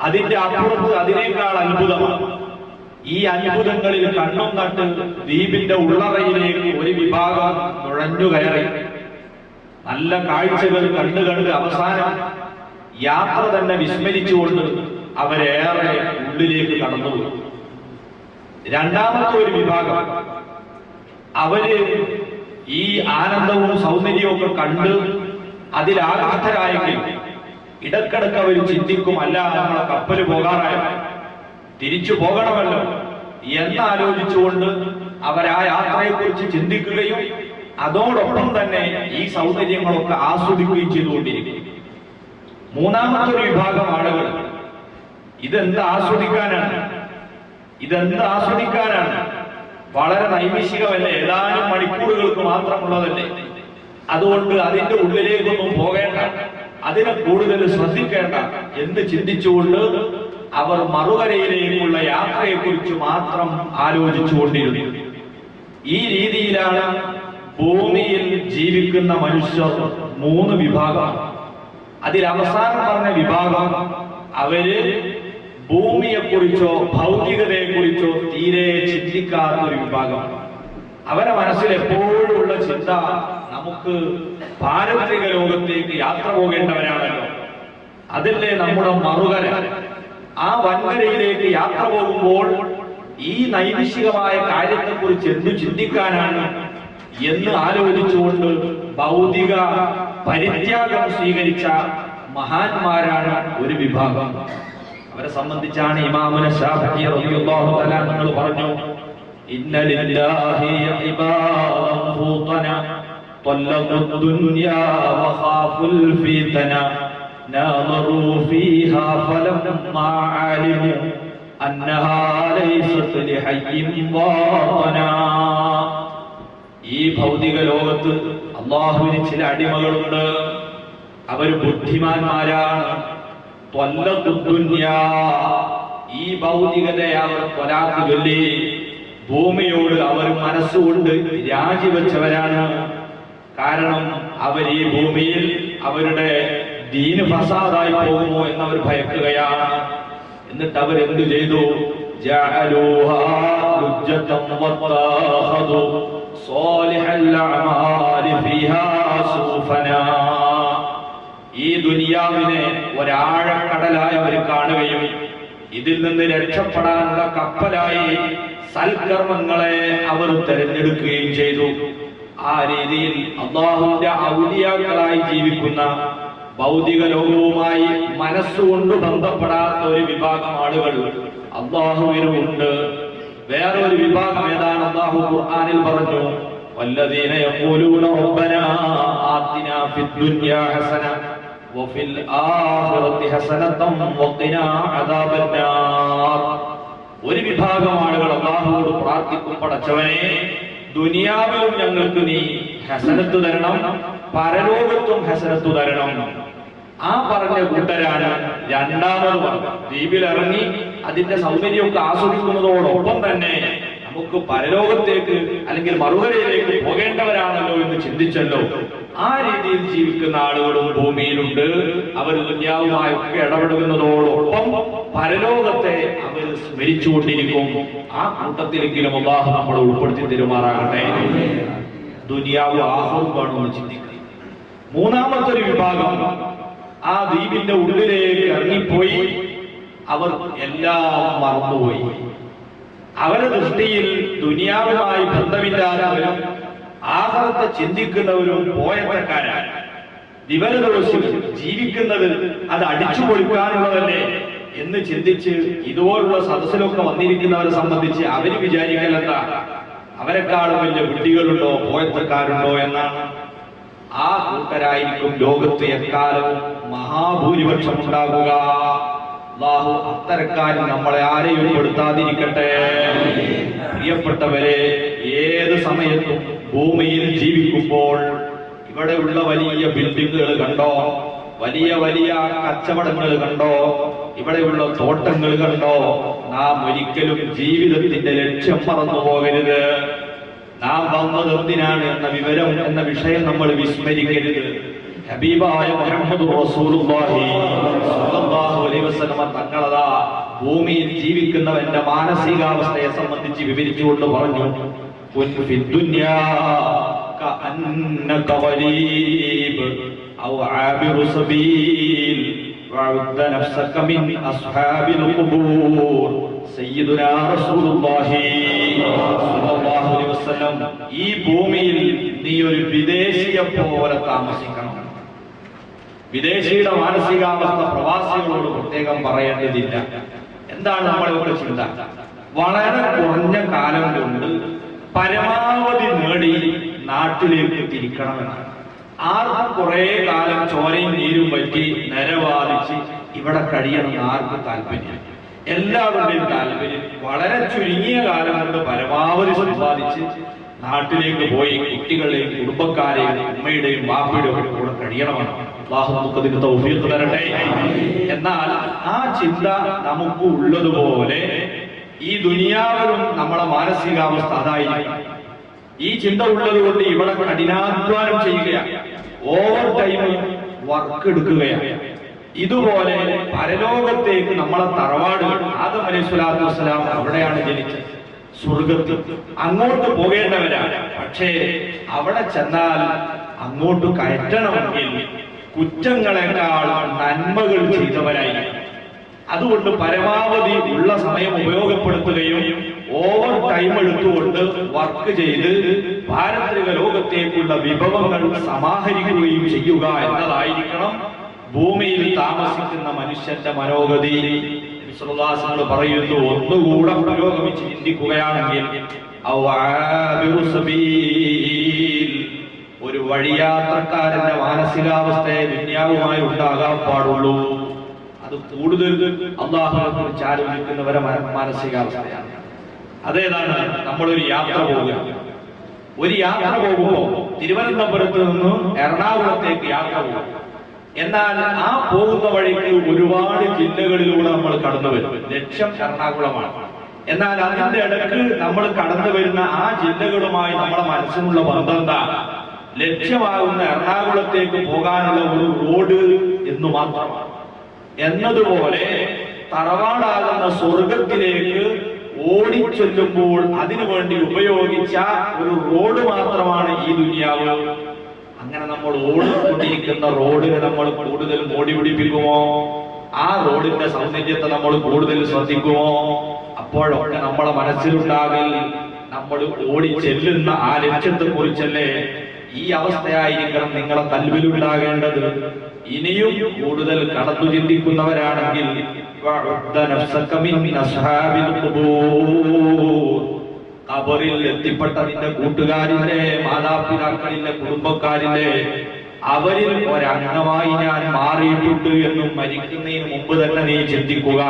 അതിന്റെ അപ്പുറത്ത് അതിനേക്കാൾ അത്ഭുതമാണ്. ഈ അത്ഭുതങ്ങളിൽ കണ്ണും നട്ട് ദ്വീപിന്റെ ഉള്ളറയിലേക്ക് ഒരു വിഭാഗം നുഴഞ്ഞു കയറി. നല്ല കാഴ്ചകൾ കണ്ടു കണ്ട് അവസാനം യാത്ര തന്നെ വിസ്മരിച്ചുകൊണ്ട് അവരേറെ ഉള്ളിലേക്ക് കടന്നുപോയി. രണ്ടാമത്തെ ഒരു വിഭാഗം അവര് ഈ ആനന്ദവും സൗന്ദര്യവും ഒക്കെ കണ്ട് അതിലാഘാതരായെങ്കിൽ ഇടക്കിടക്ക് അവർ ചിന്തിക്കും, അല്ല നമ്മളെ കപ്പല് പോകാറായ തിരിച്ചു പോകണമല്ലോ എന്നാലോചിച്ചുകൊണ്ട് അവർ ആ യാത്രയെക്കുറിച്ച് ചിന്തിക്കുകയും അതോടൊപ്പം തന്നെ ഈ സൗന്ദര്യങ്ങളൊക്കെ ആസ്വദിക്കുകയും ചെയ്തുകൊണ്ടിരിക്കും. മൂന്നാമത്തെ ഒരു വിഭാഗം ആളുകൾ ഇതെന്ത് ആസ്വദിക്കാനാണ്, വളരെ നൈമിഷികമല്ലേ, ഏതാനും മണിക്കൂറുകൾക്ക് മാത്രമുള്ളതല്ലേ, അതുകൊണ്ട് അതിന്റെ ഉള്ളിലേക്കൊന്നും പോകേണ്ട, അതിനെ കൂടുതൽ ശ്രദ്ധിക്കേണ്ട എന്ന് ചിന്തിച്ചുകൊണ്ട് അവർ മറുകരയിലേക്കുള്ള യാത്രയെക്കുറിച്ച് മാത്രം ആലോചിച്ചുകൊണ്ടിരുന്നു. ഈ രീതിയിലാണ് ഭൂമിയിൽ ജീവിക്കുന്ന മനുഷ്യർ 3 വിഭാഗമാണ്. അതിൽ അവസാനം പറഞ്ഞ വിഭാഗം അവര് ഭൂമിയെക്കുറിച്ചോ ഭൗതികതയെക്കുറിച്ചോ തീരെ ചിന്തിക്കാത്ത ഒരു വിഭാഗമാണ്. അവരുടെ മനസ്സിൽ എപ്പോഴുമുള്ള ചിന്ത, നമുക്ക് പാരത്രിക ലോകത്തേക്ക് യാത്ര പോകേണ്ടവരാണല്ലോ, അതല്ലേ നമ്മുടെ മറുകര. ആ വൻകരയിലേക്ക് യാത്ര പോകുമ്പോൾ ഈ നൈമിഷികമായ കാര്യത്തെക്കുറിച്ച് എന്തു ചിന്തിക്കാനാണ് എന്ന് ആലോചിച്ചുകൊണ്ട് ഭൗതിക പരിത്യാഗം സ്വീകരിച്ച മഹാന്മാരാണ് ഒരു വിഭാഗം. അവരെ സംബന്ധിച്ചാണ് ഇമാമുന ശാഫിഈ റളിയല്ലാഹു തആല തങ്ങൾ പറഞ്ഞു, ഇന്ന ലില്ലാഹി ഇബാദൻ ഫൂതന طلقوا الدنيا وخافوا الفتنة ناظروا فيها فلما علموا أنها ليست لحي واطنا. ഈ ഭൗതിക ലോകത്ത് അല്ലാഹുവിന് ചില അടിമകളുണ്ട്, അവർ ബുദ്ധിമാന്മാരാണ്. ഈ ഭൗതികതയെ അവർ ത്വലാഖ് ചൊല്ലി ഭൂമിയോട് അവർ മനസ്സുകൊണ്ട് രാജിവെച്ചവരാണ്. കാരണം അവർ ഈ ഭൂമിയിൽ അവരുടെ ദീന് ഫസാദായി പോകുമോ എന്നവർ ഭയക്കുകയാണ്. എന്നിട്ട് അവർ എന്തു ചെയ്തു? ഈ ദുനിയാവിനെ ഒരാഴക്കടലായി അവർ കാണുകയും ഇതിൽ നിന്ന് രക്ഷപ്പെടാനുള്ള കപ്പലായി സൽക്കർമ്മങ്ങളെ അവർ തിരഞ്ഞെടുക്കുകയും ചെയ്തു. ആ രീതിയിൽ അല്ലാഹുവിന്റെ ഔലിയാക്കളായി ജീവിക്കുന്ന ഭൗതിക ലോകവുമായി മനസ്സുകൊണ്ട് ബന്ധപ്പെടാത്ത ഒരു വിഭാഗം ആളുകൾ അല്ലാഹുവിനുണ്ട്. വേറൊരു വിഭാഗം ഏതാണ്? അല്ലാഹു ഖുർആനിൽ പറഞ്ഞു, വല്ലദീന യഖൂലൂന റബ്ബനാ ആതിനാ ഫിദ്ദുനിയാ ഹസന വഫിൽ ആഖിറതി ഹസനതൻ വഖിനാ അദാബന്നാർ. ഒരു വിഭാഗം ആളുകൾ അല്ലാഹുവോട് പ്രാർത്ഥിക്കും, പടച്ചവനെ ദുനിയാവിലും ഞങ്ങൾക്ക് നീ ഹസനത്ത് തരണം, പരലോകത്തും ഹസനത്ത് തരണം. ആ പറഞ്ഞ കൂട്ടരാണ് രണ്ടാമത് പറഞ്ഞു. ദ്വീപിലിറങ്ങി അതിന്റെ സൗന്ദര്യമൊക്കെ ആസ്വദിക്കുന്നതോടൊപ്പം തന്നെ നമുക്ക് പരലോകത്തേക്ക് അല്ലെങ്കിൽ മറുകരയിലേക്ക് പോകേണ്ടവരാണല്ലോ എന്ന് ചിന്തിച്ചല്ലോ. ആ രീതിയിൽ ജീവിക്കുന്ന ആളുകളും ഭൂമിയിലുണ്ട്. അവർ ദുനിയാവുമായൊക്കെ ഇടപെടുന്നതോടൊപ്പം പരലോകത്തെ അവർ സ്മരിച്ചുകൊണ്ടിരിക്കും. ആ കൂട്ടത്തിലെങ്കിലും അല്ലാഹു നമ്മളെ ഉൾപ്പെടുത്തി തരുമാറാകട്ടെ. ദുനിയാവ് ആഹ്റം വേണമെന്ന് ചിന്തിക്കുക. മൂന്നാമത്തെ ഒരു വിഭാഗം ആ ദ്വീപിന്റെ ഉള്ളിലേക്ക് ഇറങ്ങിപ്പോയി അവർ എല്ലാം മറന്നുപോയി. അവരുടെ ദൃഷ്ടിയിൽ ദുനിയാവുമായി ബന്ധമില്ലാത്തവരും ആഖിറത്തെ ചിന്തിക്കുന്നവരും പോയത്തക്കാരാണ്. ദിവസവും ജീവിക്കുന്നത് അത് അടിച്ചു പൊളിക്കാനുള്ളതല്ലേ എന്ന് ചിന്തിച്ച് ഇതുപോലുള്ള സദസ്സിലൊക്കെ വന്നിരിക്കുന്നവരെ സംബന്ധിച്ച് അവര് വിചാരിക്കലെന്താ, അവരെക്കാളും വലിയ കുട്ടികളുണ്ടോ പോയത്തക്കാരുണ്ടോ എന്നാണ്. ആ കൂട്ടരായിരിക്കും ലോകത്ത് എക്കാലവും മഹാഭൂരിപക്ഷം ഉണ്ടാകുക. അല്ലാഹു അത്തരക്കാരും നമ്മളെ ആരെയും പെടുത്താതിരിക്കട്ടെ. പ്രിയപ്പെട്ടവരെ, ഏത് സമയത്തും ഭൂമിയിൽ ജീവിക്കുമ്പോൾ ഇവിടെയുള്ള വലിയ ബിൽഡിങ്ങുകൾ കണ്ടോ, വലിയ വലിയ കച്ചവടങ്ങൾ കണ്ടോ, ഇവിടെയുള്ള തോട്ടങ്ങൾ കണ്ടോ, നാം ഒരിക്കലും ജീവിതത്തിന്റെ ലക്ഷ്യം മറന്നു പോകരുത്. നാം വന്നത് എന്തിനാണ് എന്ന വിവരം എന്ന വിഷയം നമ്മൾ വിസ്മരിക്കരുത്. ഹബീബായ മുഹമ്മദ് റസൂലുള്ളാഹി സ്വല്ലല്ലാഹു അലൈഹി വസല്ലം തങ്ങളതാ ഭൂമിയിൽ ജീവിക്കുന്നവന്റെ മാനസികാവസ്ഥയെ സംബന്ധിച്ച് വിവരിച്ചുകൊണ്ട് പറഞ്ഞു, കുൻ ഫിദ്ദുനിയാ കഅന്നക ഗരീബ് ഔ ആബിറു സബീൽ വഅദ്ദ നഫ്സക മിൻ അസ്ഹാബിൽ ഖുബൂർ. സയ്യിദുനാ റസൂലുള്ളാഹി സ്വല്ലല്ലാഹു അലൈഹി വസല്ലം ഈ ഭൂമിയിൽ നീ ഒരു വിദേശിയെ പോലെ താമസിക്കണം. വിദേശിയുടെ മാനസികാവസ്ഥ പ്രവാസികളോട് പ്രത്യേകം പറയേണ്ടതില്ല. എന്താണ് നമ്മളിവിടെ ചിന്ത? വളരെ കുറഞ്ഞ കാലം കൊണ്ട് പരമാവധി നേടി നാട്ടിലേക്ക് തിരിക്കണമെന്നാണ്. ആർക്കും കുറെ കാലം ചോരയും നീരും പറ്റി നിരവാദിച്ച് ഇവിടെ കഴിയണമെന്ന് ആർക്കും താല്പര്യം. എല്ലാവരുടെയും താല്പര്യം വളരെ ചുരുങ്ങിയ കാലം കൊണ്ട് പരമാവധി സമ്പാദിച്ച് നാട്ടിലേക്ക് പോയി കുട്ടികളെയും കുടുംബക്കാരെയും ഉമ്മയുടെയും ബാപ്പയുടെയും കൂടെ കഴിയണമെന്ന്. അല്ലാഹു നമുക്ക് അതിന് തൗഫീഖ് തരട്ടെ. എന്നാൽ ആ ചിന്ത നമുക്ക് ഉള്ളതുപോലെ ഈ ദുനിയാവിലും നമ്മളെ മാനസികാവസ്ഥ അതായിരിക്കും. ഈ ചിന്ത ഉള്ളത് കൊണ്ട് ഇവിടെ കഠിനാധ്വാനം ചെയ്യുകയാണ്, ഓവർ ടൈം വർക്ക് എടുക്കുകയാണ്. ഇതുപോലെ പരലോകത്തേക്ക് നമ്മളെ തറവാട് ആദം അലൈഹി സ്വലാത്തു വസ്സലാം അവിടെയാണ് ജനിച്ചത്, സ്വർഗത്ത്. അങ്ങോട്ട് പോകേണ്ടവരാണ്. പക്ഷേ അവിടെ ചെന്നാൽ അങ്ങോട്ട് കയറ്റണമെങ്കിൽ കുറ്റങ്ങളെക്കാൾ നന്മകൾ ചെയ്തവരായിരിക്കും. അതുകൊണ്ട് പരമാവധി ഉള്ള സമയം ഉപയോഗപ്പെടുത്തുകയും ഓവർ ടൈം എടുത്തുകൊണ്ട് വർക്ക് ചെയ്ത് പാരത്രിക ലോകത്തേക്കുള്ള വിഭവങ്ങൾ സമാഹരിക്കുകയും ചെയ്യുക എന്നതായിരിക്കണം ഭൂമിയിൽ താമസിക്കുന്ന മനുഷ്യന്റെ മനോഗതി. പറയുന്നു, ഒന്നുകൂടെ പുരോഗമിച്ച് ചിന്തിക്കുകയാണെങ്കിൽ ഒരു വഴിയാത്രക്കാരന്റെ മാനസികാവസ്ഥയെ ദുനിയാവുമായി ഉണ്ടാകാൻ പാടുള്ളൂ. അത് കൂടുതൽ അല്ലാഹുവിനെ കുറിച്ച് ആലോചിക്കുന്നവരെ മാനസികാവസ്ഥയാണ്. അതേതാണ്? നമ്മളൊരു യാത്ര പോവുക. ഒരു യാത്ര പോകുമ്പോൾ തിരുവനന്തപുരത്ത് നിന്ന് എറണാകുളത്തേക്ക് യാത്ര പോകും. എന്നാൽ ആ പോകുന്ന വഴിക്ക് ഒരുപാട് ജില്ലകളിലൂടെ നമ്മൾ കടന്നു വരും. ലക്ഷ്യം എറണാകുളമാണ്. എന്നാൽ അതിന്റെ ഇടക്ക് നമ്മൾ കടന്നു വരുന്ന ആ ജില്ലകളുമായി നമ്മുടെ മനസ്സിനുള്ള ബന്ധം എന്താ? ലക്ഷ്യമാകുന്ന എറണാകുളത്തേക്ക് പോകാനുള്ള ഒരു റോഡ് എന്നു മാത്രമാണ്. എന്നതുപോലെ തറവാടാകുന്ന സ്വർഗത്തിലേക്ക് ഓടിച്ചെല്ലുമ്പോൾ അതിനു വേണ്ടി ഉപയോഗിച്ച ഒരു റോഡ് മാത്രമാണ് ഈ ദുനിയാവ്. അങ്ങനെ നമ്മൾ ഓടിക്കൊണ്ടിരിക്കുന്ന റോഡിനെ നമ്മൾ കൂടുതൽ മോടി പിടിപ്പിക്കുമോ? ആ റോഡിന്റെ സൗന്ദര്യത്തെ നമ്മൾ കൂടുതൽ ശ്രദ്ധിക്കുമോ? അപ്പോഴൊക്കെ നമ്മളെ മനസ്സിലുണ്ടാകൽ നമ്മൾ ഓടി ചെല്ലുന്ന ആ ലക്ഷ്യത്തെ കുറിച്ചല്ലേ. ഈ അവസ്ഥയായിരിക്കണം നിങ്ങളെ കൽവിലുണ്ടാകേണ്ടത്. ഇനിയും കൂടുതൽ കടന്നു ചിന്തിക്കുന്നവരാണെങ്കിൽ ഖബറിൽ എത്തിപ്പെട്ട നിന്റെ കൂട്ടുകാരിലെ, മാതാപിതാക്കളിലെ, കുടുംബക്കാരിലെ അവരിൽ ഒരംഗമായി ഞാൻ മാറിയിട്ടുണ്ട് എന്നും മരിക്കുന്നതിന് മുമ്പ് തന്നെ നീ ചിന്തിക്കുക.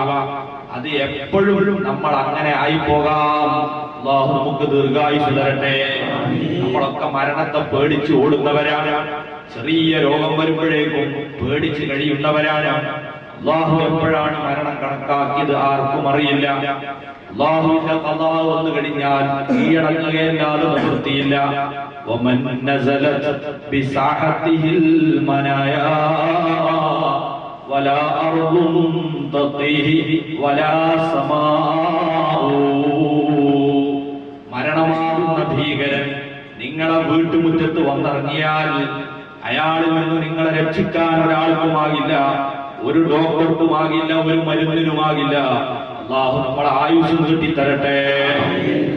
അത് എപ്പോഴും നമ്മൾ അങ്ങനെ ആയി പോകാം. അല്ലാഹു നമുക്ക് ദീർഘായുസ്സ് തരട്ടെ. നമ്മളൊക്കെ മരണത്തെ പേടിച്ച് ഓടുന്നവരാണ്. ചെറിയ രോഗം വരുമ്പോഴേക്കും പേടിച്ച് കഴിയുന്നവരാണ്. അല്ലാഹു എപ്പോഴാണ് മരണം കണക്കാക്കിയത് ആർക്കും അറിയില്ല. അല്ലാഹുവിന്റെ ഖദാ വന്നു കഴിഞ്ഞാൽ കീഴടങ്ങുകയല്ലാതെ നിവൃത്തിയില്ല. വമൻ നസലത് ബിസാഹത്തിഹിൽ മനായാ വലാ അർദുൻ തഖീഹി വലാ സമാഉ. മരണമാകുന്ന ഭീകരൻ നിങ്ങളെ വീട്ടുമുറ്റത്ത് വന്നിറങ്ങിയാൽ അയാളിൽ നിന്ന് നിങ്ങളെ രക്ഷിക്കാൻ ഒരാൾക്കുമാകില്ല, ഒരു ഡോക്ടർക്കുമാകില്ല, ഒരു മരുന്നിനുമാകില്ല. അള്ളാഹു നമ്മളെ ആയുസ് നീട്ടിത്തരട്ടെ.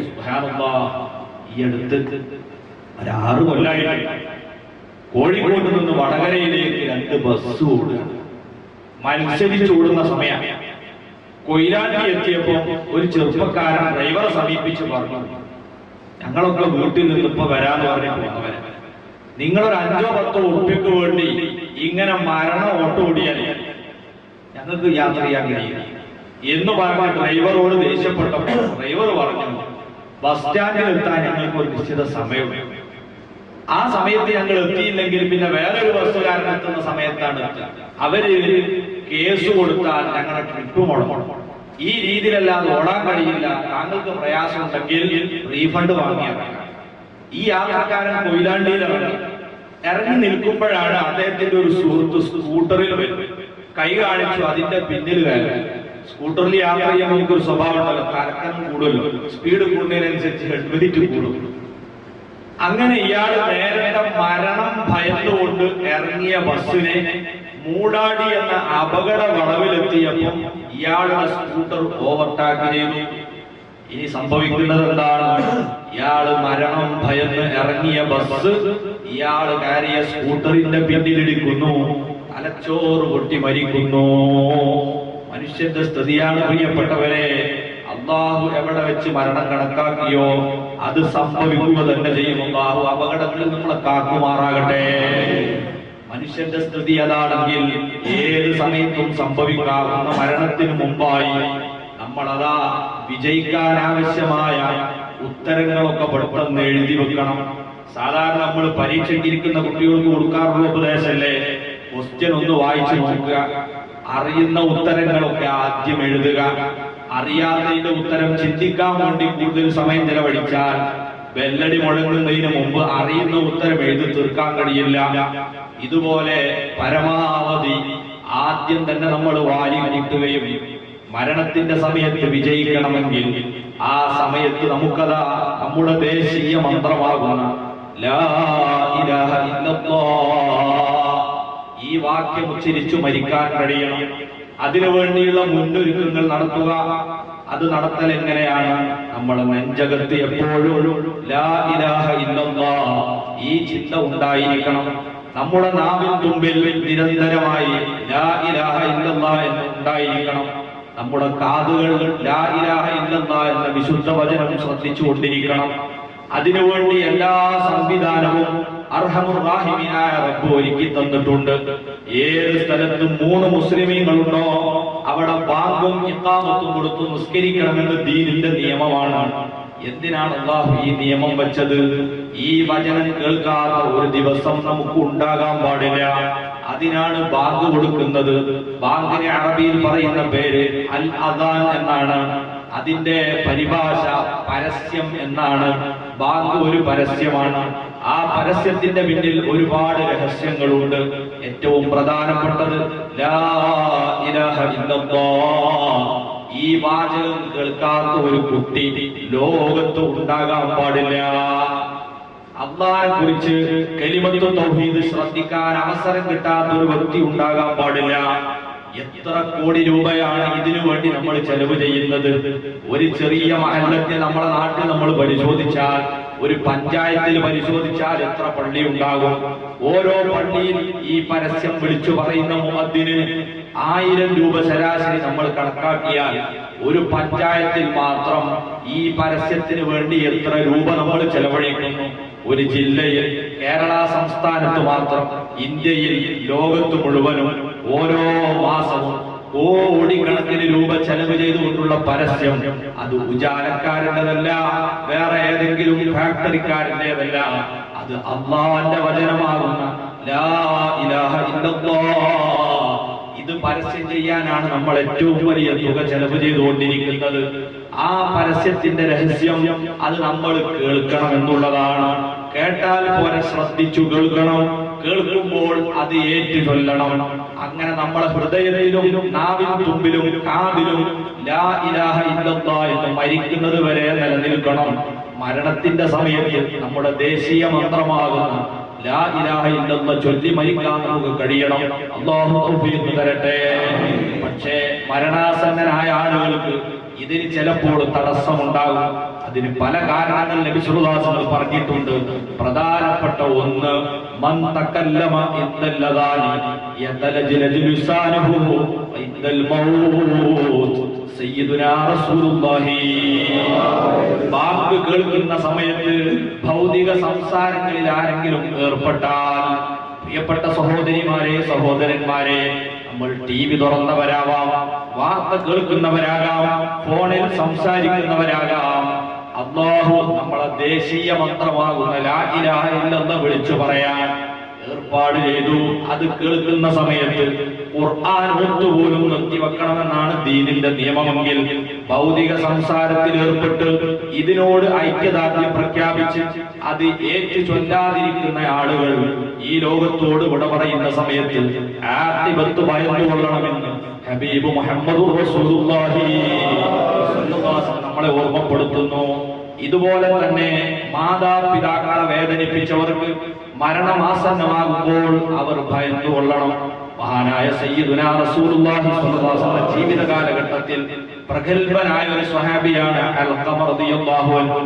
സുബ്ഹാനല്ലാഹ്. ഈ അടുത്ത് ഒരു 6 കൊല്ലമായി കോഴിക്കോട് നിന്ന് വടകരയിലേക്ക് 2 ബസ് ഓടുക, മത്സരിച്ച് ഓടുന്ന സമയം. കൊയിലാണ്ടി എത്തിയപ്പോ ഒരു ചെറുപ്പക്കാരൻ ഡ്രൈവറെ സമീപിച്ച് പറഞ്ഞു, ഞങ്ങളൊക്കെ വീട്ടിൽ നിന്നിപ്പോ വരാന്ന് പറഞ്ഞിട്ട് വന്നവരെ, നിങ്ങളൊരു 5-10 ഉറുപ്പിക്ക് വേണ്ടി ഇങ്ങനെ മരണ ഓട്ടം ഓടിയാൽ ഞങ്ങൾക്ക് യാത്ര ചെയ്യാൻ കഴിയില്ല എന്ന് പറഞ്ഞ ഡ്രൈവറോട് ദേഷ്യപ്പെട്ടപ്പോൾ ഡ്രൈവർ പറഞ്ഞു, ബസ് സ്റ്റാൻഡിൽ എത്താൻ ഞങ്ങൾക്ക് ഒരു നിശ്ചിത സമയമുണ്ട്. ആ സമയത്ത് ഞങ്ങൾ എത്തിയില്ലെങ്കിൽ പിന്നെ വേറൊരു ബസ്സുകാരൻ എത്തുന്ന സമയത്താണ് എത്തുക. അവര് കേസ് കൊടുത്താൽ ഞങ്ങളുടെ ട്രിപ്പ് മുടങ്ങും. ഈ രീതിയിലല്ലാതെ ഓടാൻ കഴിയില്ല, താങ്കൾക്ക് പ്രയാസമുണ്ടെങ്കിൽ റീഫണ്ട് വാങ്ങിയാൽ. ഈ യാത്രക്കാരൻ കൊയിലാണ്ടിയിൽ ഇറങ്ങി നിൽക്കുമ്പോഴാണ് അദ്ദേഹത്തിന്റെ ഒരു സുഹൃത്ത് സ്കൂട്ടറിൽ വരും. കൈ കാണിച്ചു, അതിന്റെ പിന്നിൽ കയറി. സ്കൂട്ടറിൽ യാത്ര ചെയ്യാൻ നമുക്കൊരു സ്വഭാവം ഉണ്ടല്ലോ, കറക്കം കൂടുതലും, സ്പീഡ് കൂടുന്നതിനനുസരിച്ച് ഹെഡ് വെയിറ്റ് കൂടും. അങ്ങനെ ഇയാൾ നേരത്തെ മരണം ഭയന്നുകൊണ്ട് ഇറങ്ങിയ ബസ്സിനെ മൂടാടി എന്ന അപകട വളവിലെത്തിയപ്പോൾ ഇയാളുടെ സ്കൂട്ടർ ഓവർടേക്ക് ചെയ്തു. ഇനി സംഭവിക്കുന്നത് എന്താണ്? ഇയാള് മരണം ഭയന്ന് ഇറങ്ങിയ ബസ് ഇയാള് കയറിയ സ്കൂട്ടറിന്റെ പിന്നിലിടിക്കുന്നു, തലച്ചോറ് പൊട്ടി മരിക്കുന്നു. മനുഷ്യന്റെ സ്ഥിതിയാണ് പ്രിയപ്പെട്ടവരെ. അള്ളാഹു എവിടെ വെച്ച് മരണം കണക്കാക്കിയോ അത് സംഭവിക്കുക തന്നെ ചെയ്യും. അള്ളാഹു അപകടങ്ങളിൽ നമ്മളെ കാക്കുമാറാകട്ടെ. മനുഷ്യന്റെ സ്ഥിതി അതാണെങ്കിൽ ഏത് സമയത്തും സംഭവിക്കാവുന്ന മരണത്തിന് മുമ്പായി നമ്മളതാ വിജയിക്കാൻ ആവശ്യമായ ഉത്തരങ്ങളൊക്കെ പെട്ടെന്ന് എഴുതി വെക്കണം. സാധാരണ നമ്മൾ പരീക്ഷയ്ക്കിരിക്കുന്ന കുട്ടികൾക്ക് കൊടുക്കാറുള്ള ഉപദേശമല്ലേ, ക്വസ്റ്റ്യൻ ഒന്ന് വായിച്ചു നോക്കുക, അറിയുന്ന ഉത്തരങ്ങളൊക്കെ ആദ്യം എഴുതുക. അറിയാത്തതിന്റെ ഉത്തരം ചിന്തിക്കാൻ വേണ്ടി കൂടുതൽ സമയം ചെലവഴിച്ചാൽ ബെല്ലടി മുഴങ്ങുന്നതിന് മുമ്പ് അറിയുന്ന ഉത്തരം എഴുതി തീർക്കാൻ കഴിയില്ല. ഇതുപോലെ പരമാവധി ആദ്യം തന്നെ നമ്മൾ വാരി കൂട്ടുകയും മരണത്തിന്റെ സമയത്ത് വിജയിക്കണമെങ്കിൽ ആ സമയത്ത് നമുക്കതാ നമ്മുടെ ദേശീയ മന്ത്രമാകുന്ന ലാ ഇലാഹ ഇല്ലല്ലാഹ് ഈ വാക്യം ഉച്ചരിച്ചു മരിക്കാൻ കഴിയണം. അതിനുവേണ്ടിയുള്ള മുന്നൊരുക്കങ്ങൾ നടത്തുക. അത് നടത്തൽ എങ്ങനെയാണ്? നമ്മുടെ നെഞ്ചകത്ത് എപ്പോഴും ലാ ഇലാഹ ഇല്ലല്ലാഹ് ഈ ചിന്ത ഉണ്ടായിരിക്കണം. നമ്മുടെ നാവിൻ തുമ്പിൽ നിരന്തരമായി ലാ ഇലാഹ ഇല്ലല്ലാഹ് എന്ന് ഉണ്ടായിരിക്കണം. നമ്മുടെ കാതുകൾ ലാ ഇലാഹ ഇല്ലല്ലാഹ് എന്ന വിശുദ്ധ വചനം ശ്രദ്ധിച്ചു കൊണ്ടിരിക്കണം. അതിനുവേണ്ടി എല്ലാ സംവിധാനവും അർഹമുർ റഹീമിനായ റബ്ബ് ഒരുക്കി തന്നിട്ടുണ്ട്. ഏത് സ്ഥലത്തും 3 മുസ്ലിമീങ്ങളുണ്ടോ അവിടെ ബാങ്കും ഇഖാമത്തും കൊടുത്തു നിസ്കരിക്കണമെന്ന് ദീനിന്റെ നിയമമാണ്. എന്തിനാണ് അല്ലാഹു ഈ നിയമം വെച്ചത്? ഈ വചനം കേൾക്കാത്ത ഒരു ദിവസം നമുക്ക് ഉണ്ടാകാൻ പാടില്ല. അതിനാണ് ബാങ്ക് കൊടുക്കുന്നത്. ബാങ്കിനെ അറബിയിൽ പറയുന്ന പേര് അൽ അദാൻ എന്നാണ്. അതിന്റെ പരിഭാഷ പരസ്യം എന്നാണ്. ബാങ്ക് ഒരു പരസ്യമാണ്. ആ പരസ്യത്തിന്റെ പിന്നിൽ ഒരുപാട് രഹസ്യങ്ങളുണ്ട്. ഏറ്റവും പ്രധാനപ്പെട്ടത് ലാ ഇലാഹ ഇല്ലല്ലാഹ് ഈ വാചകം കേൾക്കാത്ത ഒരു കുട്ടി ലോകത്ത് ഉണ്ടാകാൻ പാടില്ല. അല്ലാഹുവിനെ കുറിച്ച് കലിമത്തു തൗഹീദ് ശ്രദ്ധിക്കാൻ അവസരം കിട്ടാത്ത ഒരു വ്യക്തി ഉണ്ടാകാൻ പാടില്ല. എത്ര കോടി രൂപയാണ് ഇതിനു വേണ്ടി നമ്മൾ ചെലവ് ചെയ്യുന്നത്? ഒരു ചെറിയ മഹല്ലത്തെ നമ്മുടെ നാട്ടിൽ നമ്മൾ പരിശോധിച്ചാൽ, ഒരു പഞ്ചായത്തിൽ പരിശോധിച്ചാൽ എത്ര പള്ളി ഉണ്ടാകും? ഓരോ പള്ളിയിൽ ഈ പരസ്യം വിളിച്ചു പറയുന്ന മുഅദ്ദിന് 1000 രൂപ ശരാശരി നമ്മൾ കണക്കാക്കിയാൽ ഒരു പഞ്ചായത്തിൽ മാത്രം ഈ പരസ്യത്തിന് വേണ്ടി എത്ര രൂപ നമ്മൾ ചെലവഴിക്കുന്നു? ഒരു ജില്ലയിൽ, കേരള സംസ്ഥാനത്ത് മാത്രം, ഇന്ത്യയിൽ, ലോകത്ത് മുഴുവനും ഓരോ മാസവും കോടിക്കണക്കിന് രൂപ ചെലവ് ചെയ്തുകൊണ്ടുള്ള പരസ്യം. അത് ഉജാലക്കാരൻ്റെതല്ല, വേറെ ഏതെങ്കിലും ഫാക്ടറിക്കാരൻ്റെതല്ല. അത് അല്ലാഹുവിന്റെ വചനമാകുന്ന ലാ ഇലാഹ ഇല്ലല്ലാഹ് ഇത് പരസ്യം ചെയ്യാനാണ് നമ്മൾ ഏറ്റവും വലിയ തുക ചെലവ് ചെയ്തുകൊണ്ടിരിക്കുന്നത്. ആ പരസ്യത്തിന്റെ രഹസ്യം അത് നമ്മൾ കേൾക്കണം എന്നുള്ളതാണ്. കേട്ടാൽ പോലെ ശ്രദ്ധിച്ചു കേൾക്കണം. കേൾക്കുമ്പോൾ അത് ഏറ്റു ചൊല്ലണം. അങ്ങനെ നമ്മുടെ ഹൃദയത്തിലും നാവിൻ തുമ്പിലും കാതിലും ലാ ഇലാഹ ഇല്ലല്ലാഹ് എന്ന് മരിക്കുന്നത് വരെ നിലനിൽക്കണം. മരണത്തിന്റെ സമയത്ത് നമ്മുടെ ദേശീയ മന്ത്രമാകുന്ന ലാ ഇലാഹ ഇല്ലല്ലാഹ് ചൊല്ലി മരിക്കാൻ നമുക്ക് കഴിയണം. അല്ലാഹു തൗഫീഖ് തരട്ടെ. പക്ഷേ മരണാസന്നനായ ആളുകൾക്ക് ഇതിന് ചിലപ്പോൾ തടസ്സമുണ്ടാകും. അതിന് പല കാരണങ്ങൾ നബി സല്ലല്ലാഹു അലൈഹി വസല്ലം പറഞ്ഞിട്ടുണ്ട്. പ്രധാനപ്പെട്ട ഒന്ന്, മൻ തകല്ലമ ഇന്നല്ലദാനി യതലജലജു ലിസാനുഹു ഇന്നൽ മൗത്ത്. സയ്യിദുനാ റസൂലുള്ളാഹി വാക്ക് കേൾക്കുന്ന സമയത്ത് ഭൗതിക സംസാരങ്ങളിൽ ആരെങ്കിലും ഏർപ്പെട്ടാൽ, പ്രിയപ്പെട്ട സഹോദരിമാരെ, സഹോദരന്മാരെ, നമ്മൾ ടി.വി. തുറന്നവരാവാം, വാർത്ത കേൾക്കുന്നവരാകാം, ഫോണിൽ സംസാരിക്കുന്നവരാകാം, അല്ലാഹു നമ്മളെ ദേശീയ മന്ത്രമാകുന്ന ലാ ഇലാഹ ഇല്ലല്ലാഹ് വിളിച്ചു പറയാൻ ഏർപ്പാട് ചെയ്തു. അത് കേൾക്കുന്ന സമയത്ത് ഖുർആൻ ഒത്തുപോലും നിർത്തിവെക്കണമെന്നാണ് ദീനിന്റെ നിയമമെങ്കിൽ, ഭൗതിക സംസാരത്തിൽ ഏർപ്പെട്ട് ഇതിനോട് ഐക്യദാർഢ്യം പ്രഖ്യാപിച്ച് അത് ഏറ്റു ചൊല്ലാതിരിക്കുന്ന ആളുകൾ ഈ ലോകത്തോട് വിട പറയുന്ന സമയത്ത് ആഖിബത്ത് ഭയന്നുകൊള്ളണമെന്ന് ഹബീബ് മുഹമ്മദുർ റസൂലുള്ളാഹി നമ്മളെ ഓർമ്മപ്പെടുത്തുന്നു. ഇതുപോലെ തന്നെ മാതാപിതാക്കളെ വേദനിപ്പിച്ചവർക്ക് മരണമാസന്നമാകുമ്പോൾ അവർ ഭയന്നുകൊള്ളണം. മഹാനായ സയ്യിദുനാ റസൂലുള്ളാഹി സ്വല്ലല്ലാഹു അലൈഹി വസല്ലം ജീവിത കാലഘട്ടത്തിൽ പ്രഗൽഭനായ ഒരു സ്വഹാബിയാണ് അൽഖമ റളിയല്ലാഹു അൻഹു.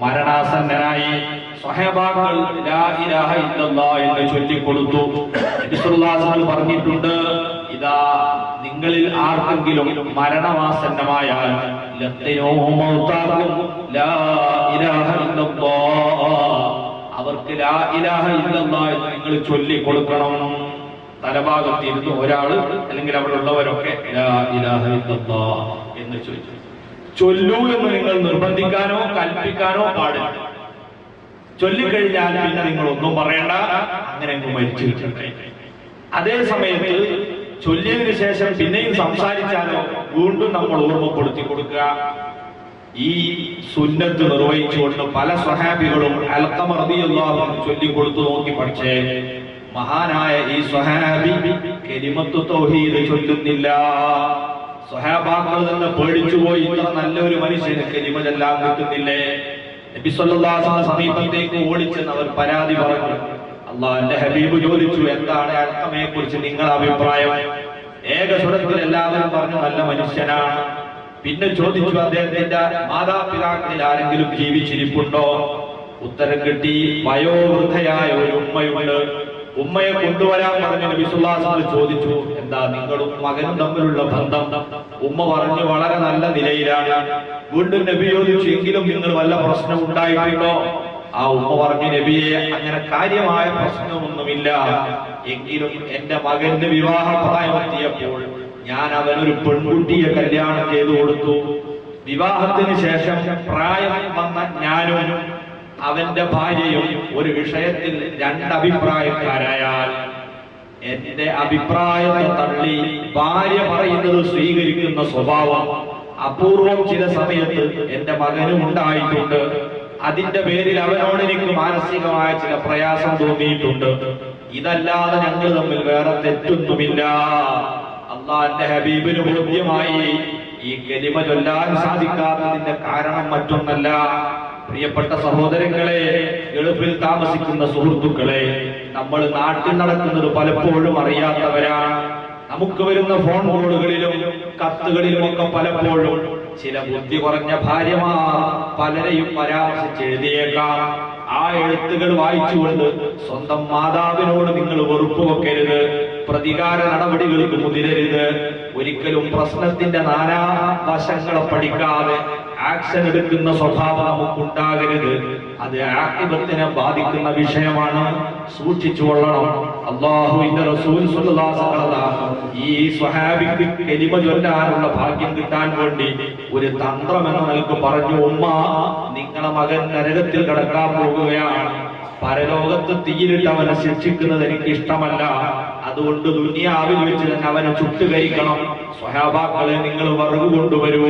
മരണാസന്നനായി സ്വഹാബാക്കൾ ലാ ഇലാഹ ഇല്ലല്ലാഹ് എന്ന് ചൊല്ലിക്കൊടുത്തു. നബി സല്ലല്ലാഹു അലൈഹി വസല്ലം പറഞ്ഞിട്ടുണ്ട്, ഇതാ നിങ്ങളിൽ ആർക്കെങ്കിലും മരണമാസന്നമായാൽ അവർക്ക് ലാ ഇലാഹ ഇല്ലല്ലാഹ് എന്ന് നിങ്ങൾ ചൊല്ലിക്കൊടുക്കണം. തലഭാഗത്തിരുന്ന് ഒരാൾ അല്ലെങ്കിൽ അവിടെ ഉള്ളവരൊക്കെ ലാ ഇലാഹ ഇല്ലല്ലാഹ് എന്ന് ചൊല്ലൂ എന്ന് നിങ്ങൾ നിർബന്ധിക്കാനോ കൽപ്പിക്കാനോ പാടില്ല. ചൊല്ലിക്കഴിഞ്ഞാൽ പിന്നെ നിങ്ങൾ ഒന്നും പറയണ്ട, അങ്ങനെ മരിച്ചു കിട്ടട്ടെ. അതേ സമയത്ത് ചൊല്ലിയതിനു ശേഷം പിന്നെയും സംസാരിച്ചാലോ വീണ്ടും നമ്മൾ ഓർമ്മപ്പെടുത്തി കൊടുക്കുക. ഈ സുന്നത്ത് നിർവഹിച്ചുകൊണ്ട് പല സ്വഹാബികളും അൽഖമ റളിയല്ലാഹു അൻഹു ചൊല്ലിക്കൊടുത്തു നോക്കി. പക്ഷേ മഹാനായ ഈ സ്വഹാബി കലിമത്തു തൗഹീദ് ചൊല്ലുന്നില്ല. സ്വഹാബാക്കൾ തന്നെ പേടിച്ചുപോയി, ഇത്ര നല്ലൊരു മനുഷ്യന് കലിമ ചൊല്ലാൻ കിട്ടുന്നില്ലേ? നബി സല്ലല്ലാഹു അലൈഹി വസല്ലം സമീപത്തേക്ക് ഓടിച്ചെന്ന് അവർ പരാതി പറഞ്ഞു. അല്ലാഹുവിന്റെ ഹബീബ് ചോദിച്ചു, എന്താണ് അൽഖമയെ കുറിച്ച് നിങ്ങളുടെ അഭിപ്രായം? ഏകസ്വരത്തിൽ എല്ലാവരും പറഞ്ഞു നല്ല മനുഷ്യനാണ്. പിന്നെ ചോദിച്ചു, അദ്ദേഹത്തിന്റെ മാതാപിതാക്കളിൽ ആരെങ്കിലും ജീവിച്ചിരിപ്പുണ്ടോ? ഉത്തരം കിട്ടി, വയോവൃദ്ധയായ ഒരു ഉമ്മയുണ്ട്. ഉമ്മയെ കൊണ്ടുവരാൻ പറഞ്ഞ നബി സല്ലല്ലാഹു അലൈഹി വസല്ലം ചോദിച്ചു, എന്താ നിങ്ങളും മകനും തമ്മിലുള്ള ബന്ധം? ഉമ്മ പറഞ്ഞു, വളരെ നല്ല നിലയിലാണ്. വീണ്ടും നബി ചോദിച്ചു, എങ്കിലും നിങ്ങൾ വല്ല പ്രശ്നം ഉണ്ടായിട്ടുണ്ടോ? ആ ഉമ്മ പറഞ്ഞു, നബിയെ അങ്ങനെ കാര്യമായ പ്രശ്നമൊന്നുമില്ല, എങ്കിലും എന്റെ മകന്റെ വിവാഹ പ്രായമെത്തിയപ്പോൾ ഞാൻ അവനൊരു പെൺകുട്ടിയെ കല്യാണം ചെയ്തു കൊടുത്തു. വിവാഹത്തിന് ശേഷം പ്രായം വന്ന ഞാനും അവന്റെ ഭാര്യയും ഒരു വിഷയത്തിൽ രണ്ടഭിപ്രായക്കാരായാൽ എന്റെ അഭിപ്രായത്തെ തള്ളി ഭാര്യ പറയുന്നത് സ്വീകരിക്കുന്ന സ്വഭാവം അപൂർവം ചില സമയത്ത് എന്റെ മകനും ഉണ്ടായിട്ടുണ്ട്. അതിന്റെ പേരിൽ അവനോട് എനിക്ക് മാനസികമായ ചില പ്രയാസം തോന്നിയിട്ടുണ്ട്. ഇതല്ലാതെ ഞങ്ങൾ തമ്മിൽ വേറെ തെറ്റൊന്നുമില്ല. അല്ലാഹുവിന്റെ ഹബീബിന് ബോധ്യമായി ഈ കലിമ ചൊല്ലാൻ സാധിക്കാത്തതിന്റെ കാരണം മറ്റൊന്നല്ല. പ്രിയപ്പെട്ട സഹോദരങ്ങളെ, ഗൾഫിൽ താമസിക്കുന്ന സുഹൃത്തുക്കളെ, നമ്മൾ നാട്ടിൽ നടക്കുന്നത് പലപ്പോഴും അറിയാത്തവരാണ്. നമുക്ക് വരുന്ന ഫോൺ കോളുകളിലും കത്തുകളിലും ഒക്കെ പലപ്പോഴും ചില ബുദ്ധി കുറഞ്ഞ ഭാര്യമാർ പലരെയും പരാമർശിച്ച് എഴുതിയേക്കാം. ആ എഴുത്തുകൾ വായിച്ചുകൊണ്ട് സ്വന്തം മാതാവിനോട് നിങ്ങൾ വെറുപ്പ് വെക്കരുത്, പ്രതികാര നടപടികൾക്ക് മുതിരരുത്. ഒരിക്കലും പ്രശ്നത്തിന്റെ നാനാ വശങ്ങളെ പഠിക്കാതെ ആക്ഷൻ എടുക്കുന്ന സ്വഭാവം നമുക്കുണ്ടാകരുത്. അത് ആഖിബത്തിനെ ബാധിക്കുന്ന വിഷയമാണ്, സൂക്ഷിച്ചു കൊള്ളണം. അല്ലാഹുവിന്റെ റസൂൽ സ്വല്ലല്ലാഹു അലൈഹി വസല്ലം ഈ സ്വഹാബിക്ക് കലിമ ചൊല്ലാനുള്ള ഭാഗ്യം കിട്ടാൻ വേണ്ടി ഒരു തന്ത്രം എന്ന നിലക്ക് പറഞ്ഞു, ഉമ്മ നിങ്ങളെ മകൻ നരകത്തിൽ കടക്കാൻ പോകുകയാണ്, പരലോകത്ത് തീയിലിട്ട് അവനെ ശിക്ഷിക്കുന്നത് എനിക്ക് ഇഷ്ടമല്ല, അതുകൊണ്ട് ദുനിയാവിൽ വെച്ച് തന്നെ അവനെ ചുട്ടുകരിക്കണം. സ്വഹാബാക്കളെ നിങ്ങൾ വിറക് കൊണ്ടുവരൂ.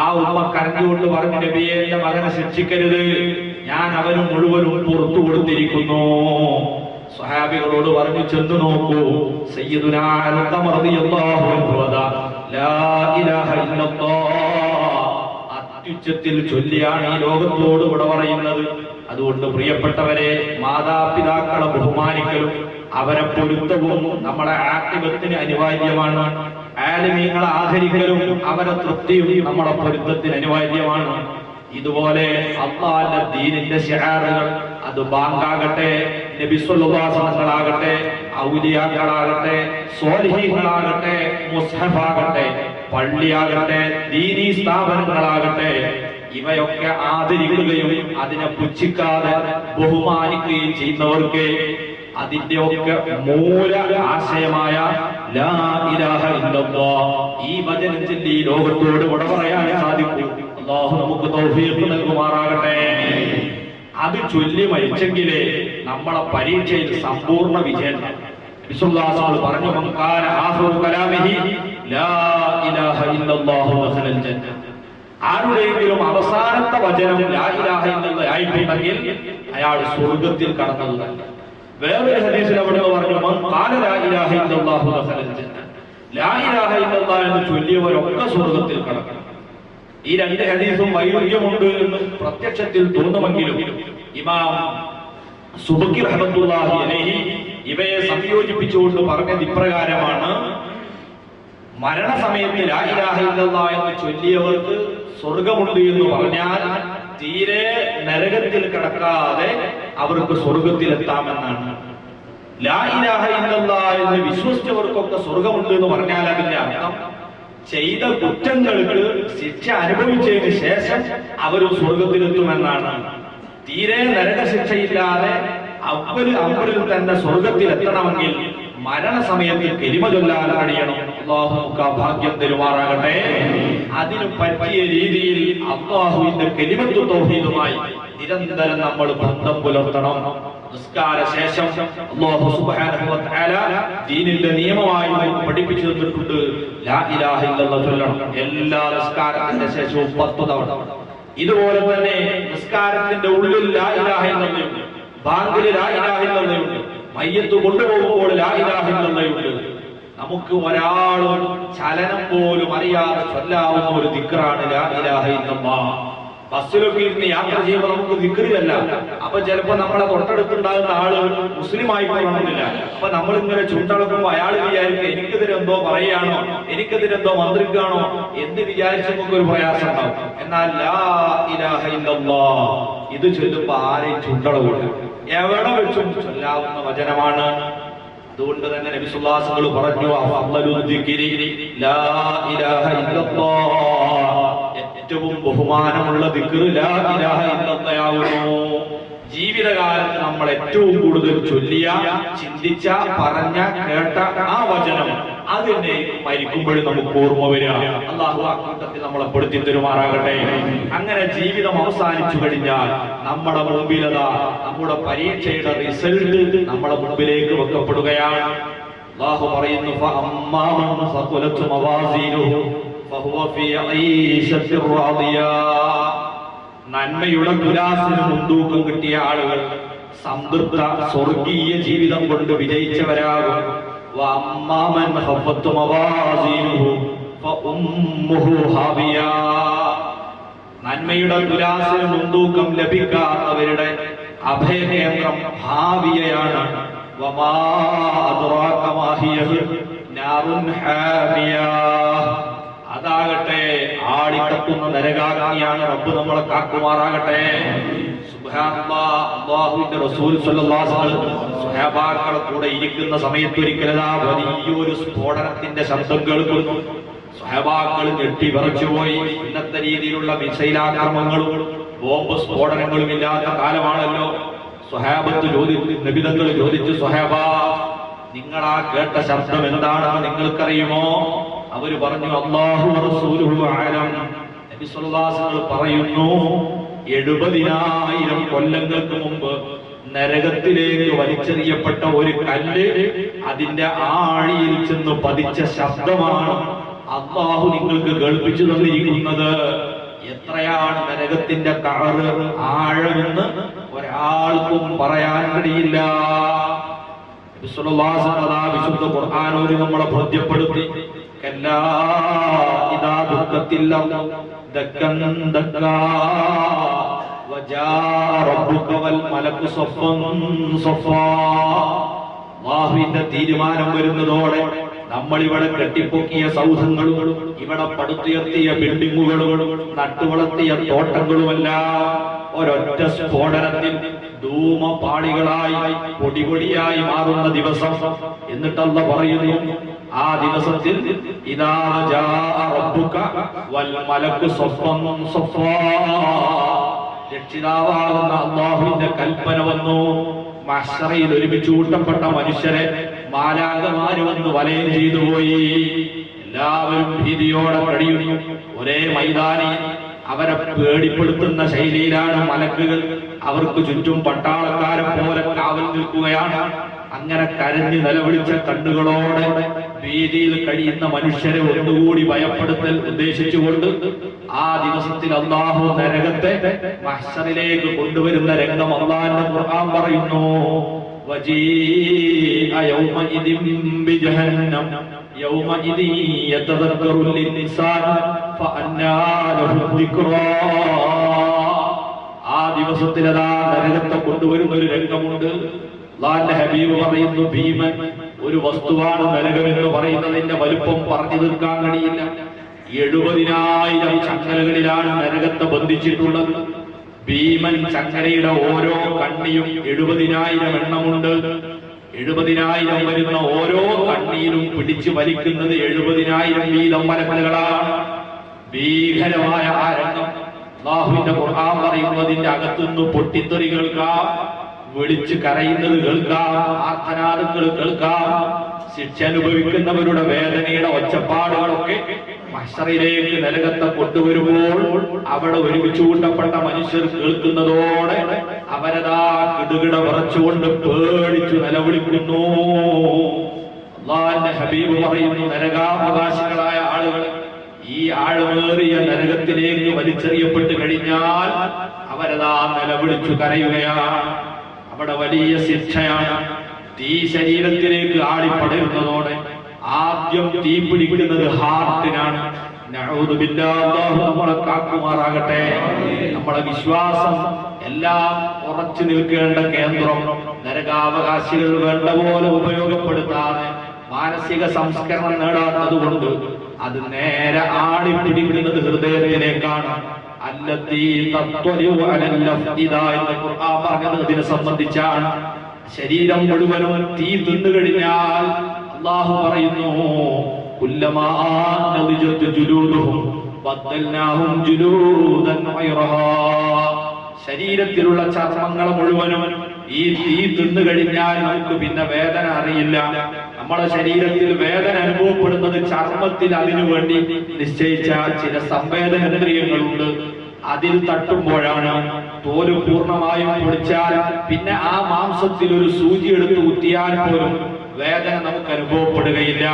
ആ ഉമ്മ കരഞ്ഞുകൊണ്ട് പറഞ്ഞു, നബിയെ എന്റെ മകനെ ശിക്ഷിക്കരുത്, ഞാൻ അവന് മുഴുവനും പുറത്തു കൊടുത്തിരിക്കുന്നു. സ്വഹാബികളോട് പറഞ്ഞു, ചെന്നു നോക്കൂ, സയ്യിദുനാ അൽഖമ റളിയല്ലാഹു അൻഹു ലാ ഇലാഹ ഇല്ലല്ലാഹ് അത്യുച്ചത്തിൽ ചൊല്ലിയാണ് ഈ ലോകത്തോട് വിട പറയുന്നത്. അതുകൊണ്ട് പ്രിയപ്പെട്ടവരെ, മാതാപിതാക്കളെ ബഹുമാനിക്കലും അവരെ പൊരുത്തവും നമ്മുടെ ആഖിബത്തിന് അനിവാര്യമാണ്. ആലിമീങ്ങളെ ആദരിക്കലും അവരെ തൃപ്തിയും നമ്മുടെ പൊരുത്തത്തിന് അനിവാര്യമാണ്. ഇതുപോലെ അല്ലാഹുവിന്റെ ദീനിന്റെ ശിആറുകൾ, അത് ബാങ്കാകട്ടെ, നബി സല്ലല്ലാഹു അലൈഹി വസല്ലമകളാകട്ടെ, ഔലിയാക്കളാകട്ടെ, സ്വാലിഹീങ്ങളാകട്ടെ, മുസ്ഹഫാകട്ടെ, പള്ളിയാകട്ടെ, ദീനീ സ്ഥാപനങ്ങളാകട്ടെ, ഇവയൊക്കെ ആദരിക്കുകയും അതിനെ പുച്ഛിക്കാതെ ബഹുമാനിക്കുകയും ചെയ്യുന്നവർക്ക് അതിന്റെ ഒക്കെ മൂല ആശയമായ ലാ ഇലാഹ ഇല്ലല്ലാഹ് ഈ വചനം ചൊല്ലി ഈ ലോകത്തോട് വിട പറയാൻ സാധിക്കും. അല്ലാഹു നമുക്ക് തൗഫീഖ് നൽകുമാറാകട്ടെ. അത് ചൊല്ലി മരിച്ചെങ്കിലേ നമ്മളെ പരീക്ഷയിൽ സമ്പൂർണ്ണ വിജയം. വിശ്വാസികൾ പറഞ്ഞു, മൻകാന ആഖിറു കലാമിഹി ലാ ഇലാഹ ഇല്ലല്ലാഹു ദഖലൽ ജന്ന. ആരുടെയെങ്കിലും അവസാനത്തെ വചനം ലാ ഇലാഹ ഇല്ലല്ലാഹ് ആയിട്ടുണ്ടെങ്കിൽ അയാൾ സ്വർഗ്ഗത്തിൽ കടന്നതാണ്. വേറൊരു ഹദീസിൽ അവിടുന്ന് പറഞ്ഞു, മൻ ഖാല ലാ ഇലാഹ ഇല്ലല്ലാഹു ദഖലൽ ജന്ന. ലാ ഇലാഹ ഇല്ലല്ലാഹ് എന്ന് ചൊല്ലിയവരൊക്കെ സ്വർഗ്ഗത്തിൽ കടക്കണം. ഈ രണ്ട് ഹദീസും വൈരുദ്ധ്യമുണ്ട് എന്ന് പ്രത്യക്ഷത്തിൽ തോന്നുമെങ്കിലും ഇമാം സുബക്കി റഹ്മത്തുള്ളാഹി അലൈഹി ഇവയെ സംയോജിപ്പിച്ചുകൊണ്ട് പറഞ്ഞത് ഇപ്രകാരമാണ്: മരണസമയത്ത് ലാ ഇലാഹ ഇല്ലല്ലാഹ് എന്ന് ചൊല്ലിയവർക്ക് സ്വർഗമുണ്ട് എന്ന് പറഞ്ഞാൽ തീരെ നരകത്തിൽ കിടക്കാതെ അവർക്ക് സ്വർഗത്തിലെത്താമെന്നാണ്. ലാ ഇലാഹ ഇല്ലല്ലാഹ് എന്ന് വിശ്വസിച്ചവർക്കൊക്കെ സ്വർഗമുണ്ട് എന്ന് പറഞ്ഞാൽ അതിന്റെ അർത്ഥം ചെയ്ത കുറ്റങ്ങൾക്ക് ശിക്ഷ അനുഭവിച്ചതിന് ശേഷം അവർ സ്വർഗത്തിലെത്തുമെന്നാണ്. തീരെ നരകശിക്ഷയില്ലാതെ അവരിൽ തന്നെ സ്വർഗത്തിലെത്തണമെങ്കിൽ മരണസമയത്ത് കലിമ ചൊല്ലാൻ കഴിയണം. അല്ലാഹു നമുക്ക് ആ ഭാഗ്യം തരുമാറാകട്ടെ. അതിനു പറ്റിയ രീതിയിൽ അല്ലാഹുവിന്റെ കലിമത്തു തൗഹീദുമായി നിരന്തരം നമ്മൾ ബന്ധം പുലർത്തണം. നിസ്കാര ശേഷം അല്ലാഹു സുബ്ഹാനഹു വ തആല ദീനിന്റെ നിയമമായി നമുക്ക് പഠിപ്പിച്ചു തന്നിട്ടുണ്ട്, ലാ ഇലാഹ ഇല്ലല്ലാഹ് ചൊല്ലണം എല്ലാ നിസ്കാരത്തിന്റെ ശേഷവും 10 തവണ. ഇതുപോലെ തന്നെ നിസ്കാരത്തിന്റെ ഉള്ളിൽ ലാ ഇലാഹ ഇല്ലല്ലാഹ്, ബാങ്കിൽ ലാ ഇലാഹ ഇല്ലല്ലാഹ്, മയ്യത്ത് കൊണ്ടുപോകുമ്പോൾ ലാ ഇലാഹ ഇല്ലല്ലാഹ്. നമുക്ക് ഒരാളും ചലനം പോലും അറിയാതെ ചൊല്ലാവുന്ന ഒരു ദിക്റാണ് ലാ ഇലാഹ ഇല്ലല്ലാഹ്. ബസ്സിലൊക്കെ ഇരുന്ന് യാത്ര ചെയ്യുമ്പോൾ നമുക്ക് ദിക്റില്ല. അപ്പൊ ചിലപ്പോ നമ്മളെ തൊട്ടടുത്തുണ്ടാകുന്ന ആള് മുസ്ലിം ആയിക്കൊള്ളണമെന്നില്ല. അപ്പൊ നമ്മളിങ്ങനെ ചുണ്ടളക്കുമ്പോ അയാൾ വിചാരിക്കുക എനിക്കെതിരെന്തോ പറയാണോ, എനിക്കെതിരെന്തോ മന്ത്രിക്കാണോ എന്ന് വിചാരിച്ച് നമുക്ക് ഒരു പ്രയാസം ഉണ്ടാവും. എന്നാൽ ലാ ഇലാഹ ഇല്ലല്ലാഹ് ഇത് ചൊല്ലുമ്പോ ആരെയും ചുണ്ടളകൂല, എവിടെ വെച്ചും ചൊല്ലാവുന്ന വചനമാണ്. അതുകൊണ്ട് തന്നെ നബി സല്ലല്ലാഹു അലൈഹി വസല്ലം പറഞ്ഞു, അഫ്ളലു ദിക്രി ലാ ഇലാഹ ഇല്ലല്ലാഹ്, ഏറ്റവും ബഹുമാനമുള്ള ദിക്ർ ലാ ഇലാഹ ഇല്ലല്ലാഹ് ആകുന്നു. ജീവിതകാലത്ത് നമ്മൾ ഏറ്റവും കൂടുതൽ ചൊല്ലിയ, ചിന്തിച്ച, പറഞ്ഞ, കേട്ട ആ വചനം അതിനെ മരിക്കുമ്പോഴും നമുക്ക് ഓർമ്മ വരിക. അല്ലാഹു ആ കൂട്ടത്തിൽ നമ്മളെ പെടുത്തി തരുമാറാകട്ടെ. അങ്ങനെ ജീവിതം അവസാനിച്ചു കഴിഞ്ഞാൽ നമ്മുടെ മുമ്പിലതാ നമ്മുടെ പരീക്ഷയുടെ റിസൾട്ട് നമ്മുടെ മുമ്പിലേക്ക് വെക്കപ്പെടുകയാണ്. അല്ലാഹു പറയുന്നു, ഫഅമ്മാ മൻ സഖലത് മവാസീനുഹു ഫഹുവ ഫീ ഈശത്തിർ റാദിയ. നന്മയുടെ തുലാസിന് മുൻതൂക്കം കിട്ടിയ ആളുകൾ സംതൃപ്ത സ്വർഗീയ ജീവിതം കൊണ്ട് വിജയിച്ചവരാകും. വഅമ്മാ മൻ ഖഫ്ഫത് മവാസീനുഹു ഫഉമ്മുഹു ഹാവിയ. നന്മയുടെ തുലാസിന് മുൻതൂക്കം ലഭിക്കാത്തവരുടെ അഭയകേന്ദ്രം ഹാവിയയാണ്. വമാ അദ്റാക മാ ഹിയ നാറുൻ ഹാമിയ. അതാകട്ടെ ആളിക്കത്തുന്ന നരകാഗ്നിയാണ്. റബ്ബ് നമ്മളെ കാക്കുമാറാകട്ടെ. സുബ്ഹാനല്ലാഹ്. അല്ലാഹുവിന്റെ റസൂൽ സ്വല്ലല്ലാഹു അലൈഹി വസല്ലം സ്വഹാബാക്കളെ കൂടെ ഇരിക്കുന്ന സമയത്ത് ഒരിക്കലതാ വലിയൊരു സ്ഫോടനത്തിന്റെ ശബ്ദം കേൾക്കുന്നു. സ്വഹാബാക്കൾ ഞെട്ടി വിറച്ചുപോയി. ഇന്നത്തെ രീതിയിലുള്ള മിസൈലാക്രമണങ്ങളും ബോംബ് സ്ഫോടനങ്ങളും ഇല്ലാത്ത കാലമാണല്ലോ. സ്വഹാബത്ത് നബിതങ്ങൾ ചോദിച്ചു, സ്വഹാബാ നിങ്ങളാ കേട്ട ശബ്ദം എന്താണെന്ന് നിങ്ങൾക്കറിയുമോ? അവര് പറഞ്ഞു, അല്ലാഹു റസൂലുഹു അഅലം. നബി സല്ലല്ലാഹു അലൈഹി വസല്ലം പറയുന്നു, 70,000 കൊല്ലങ്ങൾക്ക് മുമ്പ് നരകത്തിലേക്ക് വലിച്ചെറിയപ്പെട്ട ഒരു കല്ല് അതിന്റെ ആഴിയിൽ ചെന്ന് പതിച്ച ശബ്ദമാണ് അല്ലാഹു നിങ്ങൾക്ക് കേൾപ്പിച്ചു തന്നിരിക്കുന്നത്. എത്രയാണ് നരകത്തിന്റെ കഅറ് ആഴമെന്ന് ഒരാൾക്കും പറയാൻ കഴിയില്ല. വിശുദ്ധ ഖുർആനോട് നമ്മളെ ബോധ്യപ്പെടുത്തി, കല്ലാ ഇദാ ദുഃഖത്തില്ല ദക്കൻ ദക്കാ വജാ റബ്ബുക വൽ മലക്കു സഫൻ സഫാ. അല്ലാഹുവിന്റെ തീരുമാനം വരുന്നതോടെ നമ്മളിവിടെ കെട്ടിപ്പൊക്കിയ സൗധങ്ങളും ഇവിടെ പടുത്തുയർത്തിയ ബിൽഡിങ്ങുകളും നട്ടുവളർത്തിയ തോട്ടങ്ങളുമെല്ലാം ഒരൊറ്റ സ്ഫോടനത്തിൽ ധൂമപാളികളായി പൊടിപൊടിയായി മാറുന്ന ദിവസം. എന്നിട്ട് അല്ലാഹു പറയുന്നു, ആ ദിവസത്തിൽ ഇദാ ജാഅ റബ്ബുക വൽ മലക്കു സഫ്ഫൻ സഫ്ഫാ, രക്ഷിതാവാകുന്ന അല്ലാഹുവിന്റെ കൽപ്പന വന്നു. മഹ്ശറയിൽ ഒരുമിച്ച് കൂട്ടപ്പെട്ട മനുഷ്യരെ മാലാഖമാര് വന്ന് വലയം ചെയ്തു പോയി. എല്ലാവരും ഭീതിയോടെ കഴിയുന്നു. ഒരേ മൈതാനിയിൽ അവരെ പേടിപ്പെടുത്തുന്ന ശൈലിയിലാണ് മലക്കുകൾ. അവർക്ക് ചുറ്റും പട്ടാളക്കാരെ പോലെ കാവൽ നിൽക്കുകയാണ്. അങ്ങനെ കരഞ്ഞ് നിലവിളിച്ച കണ്ണുകളോടെ ഭീതിയിൽ കഴിയുന്ന മനുഷ്യരെ ഒന്നുകൂടി ഭയപ്പെടുത്തൽ ഉദ്ദേശിച്ചുകൊണ്ട് ആ ദിവസത്തിൽ അല്ലാഹു നരകത്തെ മഹ്ശറിലേക്ക് കൊണ്ടുവരുന്ന രംഗം അല്ലാഹുവിന്റെ ഖുർആൻ പറയുന്നു. വജീഅ യൗമഇദിൻ ബിജഹന്നം യൗമഇദിൻ യതദക്കറുൽ ഇൻസാൻ ഫഅന്നാ ലഹു ദിക്റാ. ആ ദിവസത്തിൽ അതാ നരകത്തെ കൊണ്ടുവരുന്ന ഒരു രംഗമുണ്ട്. അല്ലാഹുവിന്റെ ഹബീബ് പറയുന്നു, ഭീമൻ ഒരു വസ്തുവാണ് നരകം എന്ന് പറയുന്നതിന്റെ വലുപ്പം പറഞ്ഞു തീർക്കാൻ കഴിയില്ല. 70,000 ചങ്ങലകളിലാണ് നരകത്തെ ബന്ധിച്ചിട്ടുള്ളത്. ഭീമൻ ചങ്ങലയുടെ ഓരോ കണ്ണിയും 70,000 എണ്ണമുണ്ട്. 70,000 വരുന്ന ഓരോ കണ്ണിയിലും പിടിച്ചു വലിക്കുന്നത് 70,000 വീതം മലക്കുകളാണ്. ഭീകരമായ ആ രംഗം അല്ലാഹുവിന്റെ ഖുർആൻ പറയുന്നതിന്റെ അകത്തുനിന്ന് പൊട്ടിത്തെറി കേൾക്കാം, വിളിച്ച് കരയുന്നത് കേൾക്കാം, ആർത്തനാദങ്ങൾ കേൾക്കാം. ശിക്ഷ അനുഭവിക്കുന്നവരുടെ വേദനയുടെ ഒച്ചപ്പാടുകളൊക്കെ മഹ്ശറിലേക്ക് നരകത്തെ കൊണ്ടുവരുമ്പോൾ അവിടെ ഒരുമിച്ച് കൂട്ടപ്പെട്ട മനുഷ്യർ കേൾക്കുന്നതോടെ അവരതാ കിടുകിട വിറച്ചുകൊണ്ട് പേടിച്ചു നിലവിളിക്കുന്നു. അല്ലാഹുവിന്റെ ഹബീബ് പറയുന്നു, നരകാവകാശികളായ ആളുകൾ ഈ ആഴമേറിയ നരകത്തിലേക്ക് വലിച്ചെറിയപ്പെട്ട് കഴിഞ്ഞാൽ അവരതാ നിലവിളിച്ചു കരയുകയാണ്. അവിടെ വലിയ ശിക്ഷയാണ്. തീ ശരീരത്തിലേക്ക് ആളിപ്പടരുന്നതോടെ ആദ്യം തീ പിടിക്കുന്നത് ഹാർട്ടിനാണ്. നഊദു ബില്ലാഹ്, അല്ലാഹു നമ്മളെ കാക്കുമാറാകട്ടെ. നമ്മളെ വിശ്വാസം എല്ലാം ഉറച്ചു നിൽക്കേണ്ട കേന്ദ്രം നരകാവകാശികൾ വേണ്ട പോലെ ഉപയോഗപ്പെടുത്താതെ മാനസിക സംസ്കരണം നേടാത്തത് കൊണ്ട് അത് നേരെ ആളിപ്പിടിക്കുന്നത് ഹൃദയത്തിലേക്കാണ്. അല്ലത്തീ തത്വലു അലൽ അഫ്ഇദ എന്ന് ഖുർആൻ പറഞ്ഞത് ഇതിനെ സംബന്ധിച്ചാണ്. ശരീരം മുഴുവനും തീ തിന്നു കഴിഞ്ഞാൽ അല്ലാഹു പറയുന്നു, കുല്ലമാ നദിജത് ജുലൂദുഹും ബദ്ദൽനാഹും ജുലൂദൻ ഗൈറഹാ. ശരീരത്തിലുള്ള ചർമ്മങ്ങൾ മുഴുവനും ഈ തീ തിന്നു കഴിഞ്ഞാൽ നമുക്ക് പിന്നെ വേദന അറിയില്ല. നമ്മുടെ ശരീരത്തിൽ വേദന അനുഭവപ്പെടുന്നത് ചർമ്മത്തിൽ അതിനു വേണ്ടി നിശ്ചയിച്ച ചില സംവേദനേന്ദ്രിയങ്ങളുണ്ട്. അതിൽ തട്ടുമ്പോഴാണ്. തോല് പൂർണ്ണമായും പൊളിച്ചാൽ പിന്നെ ആ മാംസത്തിൽ ഒരു സൂചി എടുത്ത് കുത്തിയാൽ പോലും വേദന നമുക്ക് അനുഭവപ്പെടുകയില്ല.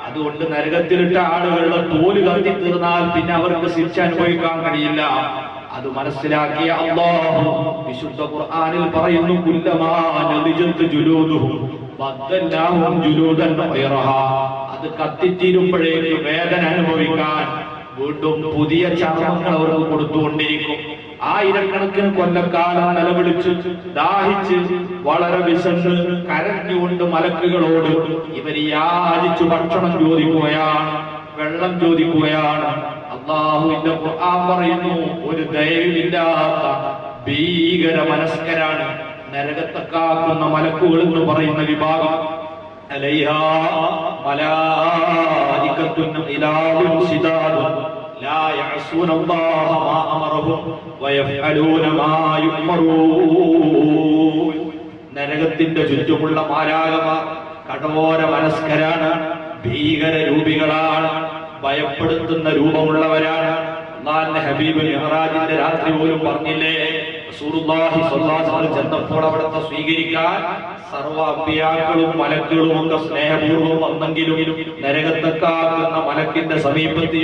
അതുകൊണ്ട് നരകത്തിലിട്ട ആളുകളുടെ തോല് കത്തി തീർന്നാൽ പിന്നെ അവർക്ക് ശിക്ഷ അനുഭവിക്കാൻ കഴിയില്ല. അത് മനസ്സിലാക്കിയ അല്ലാഹു വിശുദ്ധ ഖുർആനിൽ പറയുന്നു, കുല്ലമാ നദിജത് ജുലൂദുഹും ബദ്ദൽനാഹും ജുലൂദൻ ഗൈറഹാ. അത് കത്തിത്തീരുമ്പോഴേക്ക് വേദന അനുഭവിക്കാൻ വീണ്ടും പുതിയ ചർമ്മങ്ങൾ അവർക്ക് കൊടുത്തുകൊണ്ടിരിക്കും. ആയിരക്കണക്കിന് കൊല്ലക്കാലം നിലവിളിച്ച് ദാഹിച്ച് വളരെ വിശന്ന് കരഞ്ഞുകൊണ്ട് മലക്കുകളോട് ഇവർ യാചിച്ചു ഭക്ഷണം ചോദിക്കുകയാണ്, വെള്ളം ചോദിക്കുകയാണ്. അല്ലാഹുവിന്റെ ഖുർആൻ പറയുന്നു, ഒരു ദയവില്ലാത്ത ഭീകര മനസ്കരാണ് നരകത്തെ കാക്കുന്ന മലക്കുകൾ എന്ന് പറയുന്ന വിഭാഗം. അലൈഹാ മലായികത്തുൻ ഇലാഹുൻ ശിദാദുൻ ലാ യഅസൂന അല്ലാഹ മാ അമറഹും വയഫ്അലൂന മാ യുഅ്മറൂൻ. നരകത്തിന്റെ ചുറ്റുമുള്ള മാലാഖമാർ കഠോര മനസ്കരാണ്, ഭീകര രൂപികളാണ്, ഭയപ്പെടുത്തുന്ന രൂപമുള്ളവരാണ്. അല്ലാഹുവിന്റെ ഹബീബ് മിഅ്റാജിന്റെ രാത്രി പോലും പറഞ്ഞില്ലേ, റസൂലുള്ളാഹി സ്വല്ലല്ലാഹു അലൈഹി വസല്ലം ചെന്നപ്പോൾ അവിടുത്തെ സ്വീകരിക്കാൻ സർവ്വ അമ്പിയാക്കളും മലക്കുകളും ഒക്കെ സ്നേഹപൂർവ്വം വന്നെങ്കിലും നരകത്തെ കാക്കുന്ന മലക്കിന്റെ സമീപത്ത്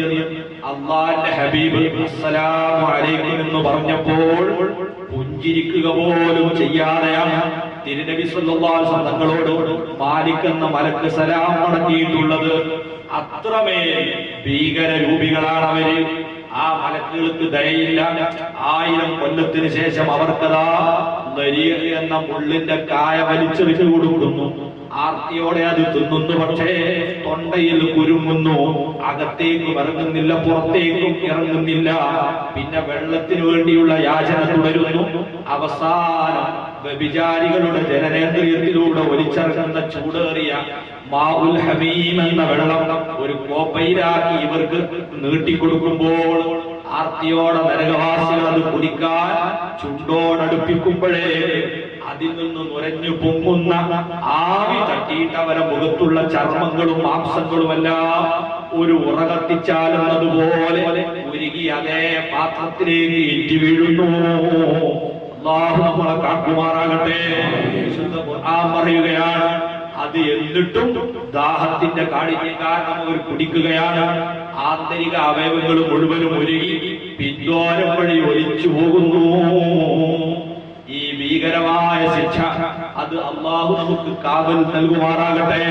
അല്ലാഹുവിന്റെ ഹബീബ് അസ്സലാമു അലൈക്കും എന്ന് പറഞ്ഞപ്പോൾ പുഞ്ചിരിക്കുക പോലും ചെയ്യാതെയാണ് തിരുനബി സ്വല്ലല്ലാഹു അലൈഹി വസല്ലം തങ്ങളോട് മാലിക് എന്ന മലക്ക് സലാം മടക്കിയിട്ടുള്ളത്. അത്രമേൽ ഭീകര രൂപികളാണ് അവര്. ആ മലക്കുകൾക്ക് ദയയില്ല. 1000 കൊല്ലത്തിന് ശേഷം അവർക്കതാ നരിയ എന്ന മുള്ളിന്റെ കായ വലിച്ചെറിഞ്ഞു കൊടുക്കുന്നു. ആർത്തിയോടെ അത് തിന്നുന്നു. പക്ഷേ തൊണ്ടയിൽ കുരുങ്ങുന്നു, അകത്തേക്കും ഇറങ്ങുന്നില്ല, പുറത്തേക്കും ഇറങ്ങുന്നില്ല. പിന്നെ വെള്ളത്തിന് വേണ്ടിയുള്ള യാചന തുടരുന്നു. അവസാനം വ്യഭിചാരികളുടെ ജനനേന്ദ്രിയത്തിലൂടെ ഒലിച്ചിറങ്ങുന്ന ചൂടേറിയ മാഉൽ ഹമീം എന്ന വെള്ളം ഒരു കോപ്പയിലാക്കി ഇവർക്ക് നീട്ടിക്കൊടുക്കുമ്പോൾ ആർത്തിയോടെ നരകവാസികൾ അത് കുടിക്കാൻ ചുണ്ടോടടുപ്പിക്കുമ്പോഴേ അതിൽ നിന്ന് നുരഞ്ഞു പൊങ്ങുന്ന ആവി തട്ടിയിട്ട് അവരെ മുഖത്തുള്ള ചർമ്മങ്ങളും മാംസങ്ങളുമെല്ലാം ഒരു ഉറകത്തിച്ചാലുന്നതുപോലെ ഉരുകി അതേ പാത്രത്തിലേക്ക് ഇറ്റി വീഴുന്നു. അല്ലാഹു നമ്മളെ കാക്കുമാറാകട്ടെ. വിശുദ്ധ ഖുർആൻ പറയുകയാണ്, അത് എന്നിട്ടും ദാഹത്തിന്റെ കാഠിന്യം കാരണം അവർ കുടിക്കുകയാണ്. ആന്തരിക അവയവങ്ങൾ മുഴുവനും ഒരുങ്ങി പിന്തുവാരം വഴി ഒലിച്ചു പോകുന്നു. ഈ ഭീകരമായ ശിക്ഷ അത് അല്ലാഹു നമുക്ക് കാവൽ നൽകുമാറാകട്ടെ.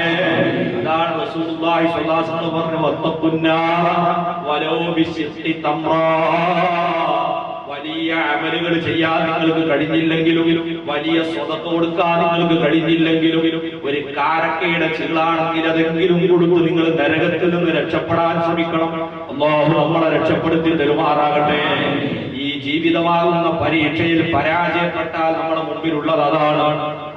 അതാണ് റസൂലുള്ളാഹി സ്വല്ലല്ലാഹു അലൈഹി വസല്ലം പറഞ്ഞു, വത്തഖുന്നാറ വലൗ ബിശിഖ്ഖി തംറാ. വലിയ അമലുകൾ ചെയ്യാൻ നിങ്ങൾക്ക് കഴിഞ്ഞില്ലെങ്കിലും, വലിയ സ്വതക്ക കൊടുക്കാൻ നിങ്ങൾക്ക് കഴിഞ്ഞില്ലെങ്കിലും, ഒരു കാരക്കയുടെ ചിള്ളാണെങ്കിൽ അതെങ്കിലും കൊടുത്ത് നിങ്ങൾ നരകത്തിൽ നിന്ന് രക്ഷപ്പെടാൻ ശ്രമിക്കണം. അല്ലാഹു നമ്മളെ രക്ഷപ്പെടുത്തി തരുമാറാകട്ടെ. ഈ ജീവിതമാകുന്ന പരീക്ഷയിൽ പരാജയപ്പെട്ടാൽ നമ്മുടെ മുമ്പിലുള്ളത് അതാണ്.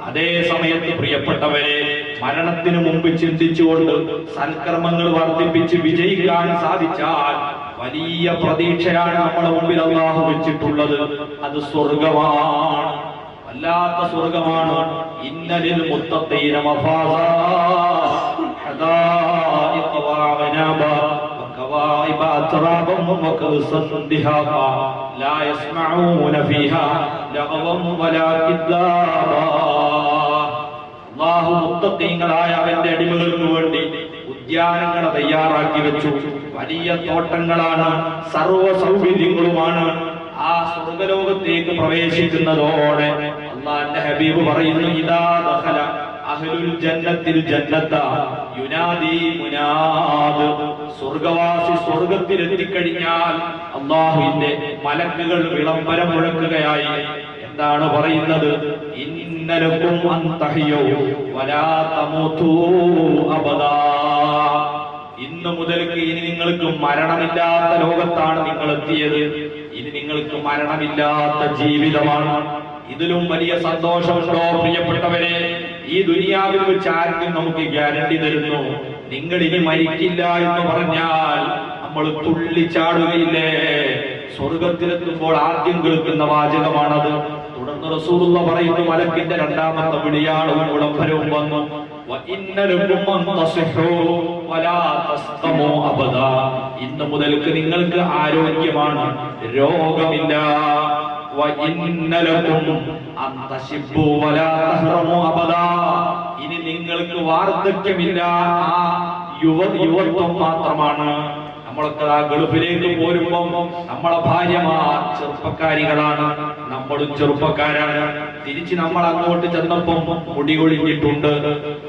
അതേ സമയത്ത് പ്രിയപ്പെട്ടവരെ, മരണത്തിന് മുമ്പ് ചിന്തിച്ചുകൊണ്ട് സൽക്കർമ്മങ്ങൾ വർദ്ധിപ്പിച്ച് വിജയിക്കാൻ സാധിച്ചാൽ വലിയ പ്രതീക്ഷയാണ് നമ്മുടെ മുമ്പിൽ അല്ലാഹു വെച്ചിട്ടുള്ളത്. അത് സ്വർഗമാണ്, വല്ലാത്ത സ്വർഗമാണ്. ഇന്നലിൽ മുത്തഖീന മഫാസാ ഹദായിഖ വഅനാബ വകവാഇബ അത്റാബൻ വകഅസൻ ദിഹാബ ലാ യസ്മഊന ഫീഹാ ലഗവൻ വലാ കിദ്ദാബ. അല്ലാഹു മുത്തഖീങ്ങളായ അവന്റെ അടിമകൾക്ക് വേണ്ടി ഉദ്യാനങ്ങളെ തയ്യാറാക്കി വെച്ചു. വലിയ തോട്ടങ്ങളാണ്, സർവ്വ സൗകര്യങ്ങളുമാണ്. ആ സ്വർഗലോകത്തേക്ക് പ്രവേശിക്കുന്നതോടെ അല്ലാഹുവിന്റെ ഹബീബ് പറയുന്നു, ഇദാ ദഖല അഹ്ലുൽ ജന്നത്തിൽ ജന്നത യുനാദി മുനാദ്. സ്വർഗവാസി സ്വർഗത്തിൽ എത്തിക്കഴിഞ്ഞാൽ അല്ലാഹുവിന്റെ മലക്കുകൾ വിളംബരം മുഴക്കുകയായി. എന്താണ് പറയുന്നത്? ഇന്നലക്കും അൻ തഹ്യൂ വലാ തമൂതൂ അബദാ. ഇന്നു മുതൽക്ക് ഇനി നിങ്ങൾക്ക് മരണമില്ലാത്ത ലോകത്താണ് നിങ്ങൾ എത്തിയത്. ഇനി നിങ്ങൾക്ക് മരണമില്ലാത്ത ജീവിതമാണ്. ഇതിലും വലിയ സന്തോഷമുണ്ടോ പ്രിയപ്പെട്ടവരെ? ഈ ദുനിയാവിൽ വെച്ച് ആർക്കും നമുക്ക് ഗ്യാരണ്ടി തരുന്നു, നിങ്ങൾ ഇനി മരിക്കില്ല എന്ന് പറഞ്ഞാൽ നമ്മൾ തുള്ളിച്ചാടുകയില്ലേ? സ്വർഗത്തിലെത്തുമ്പോൾ ആദ്യം കേൾക്കുന്ന വാചകമാണത്. തുടർന്ന് റസൂലുള്ള പറയുന്നു, മലക്കിന്റെ രണ്ടാമത്തെ വിളിയാണ് വിളംബരവും വന്നു, ഇന്ന് മുതൽക്ക് നിങ്ങൾക്ക് ആരോഗ്യമാണ്, രോഗമില്ല. ഇനി നിങ്ങൾക്ക് വാർദ്ധക്യമില്ല, ആ യുവത്വം മാത്രമാണ്. നമ്മളൊക്കെ ആ ഗൾഫിലേക്ക് പോരുമ്പോ നമ്മളെ ഭാര്യമാർ ചെറുപ്പക്കാരികളാണ്, നമ്മളും ചെറുപ്പക്കാരാണ്. തിരിച്ച് നമ്മൾ അങ്ങോട്ട് ചെന്നപ്പം മുടി കൊഴിഞ്ഞിട്ടുണ്ട്,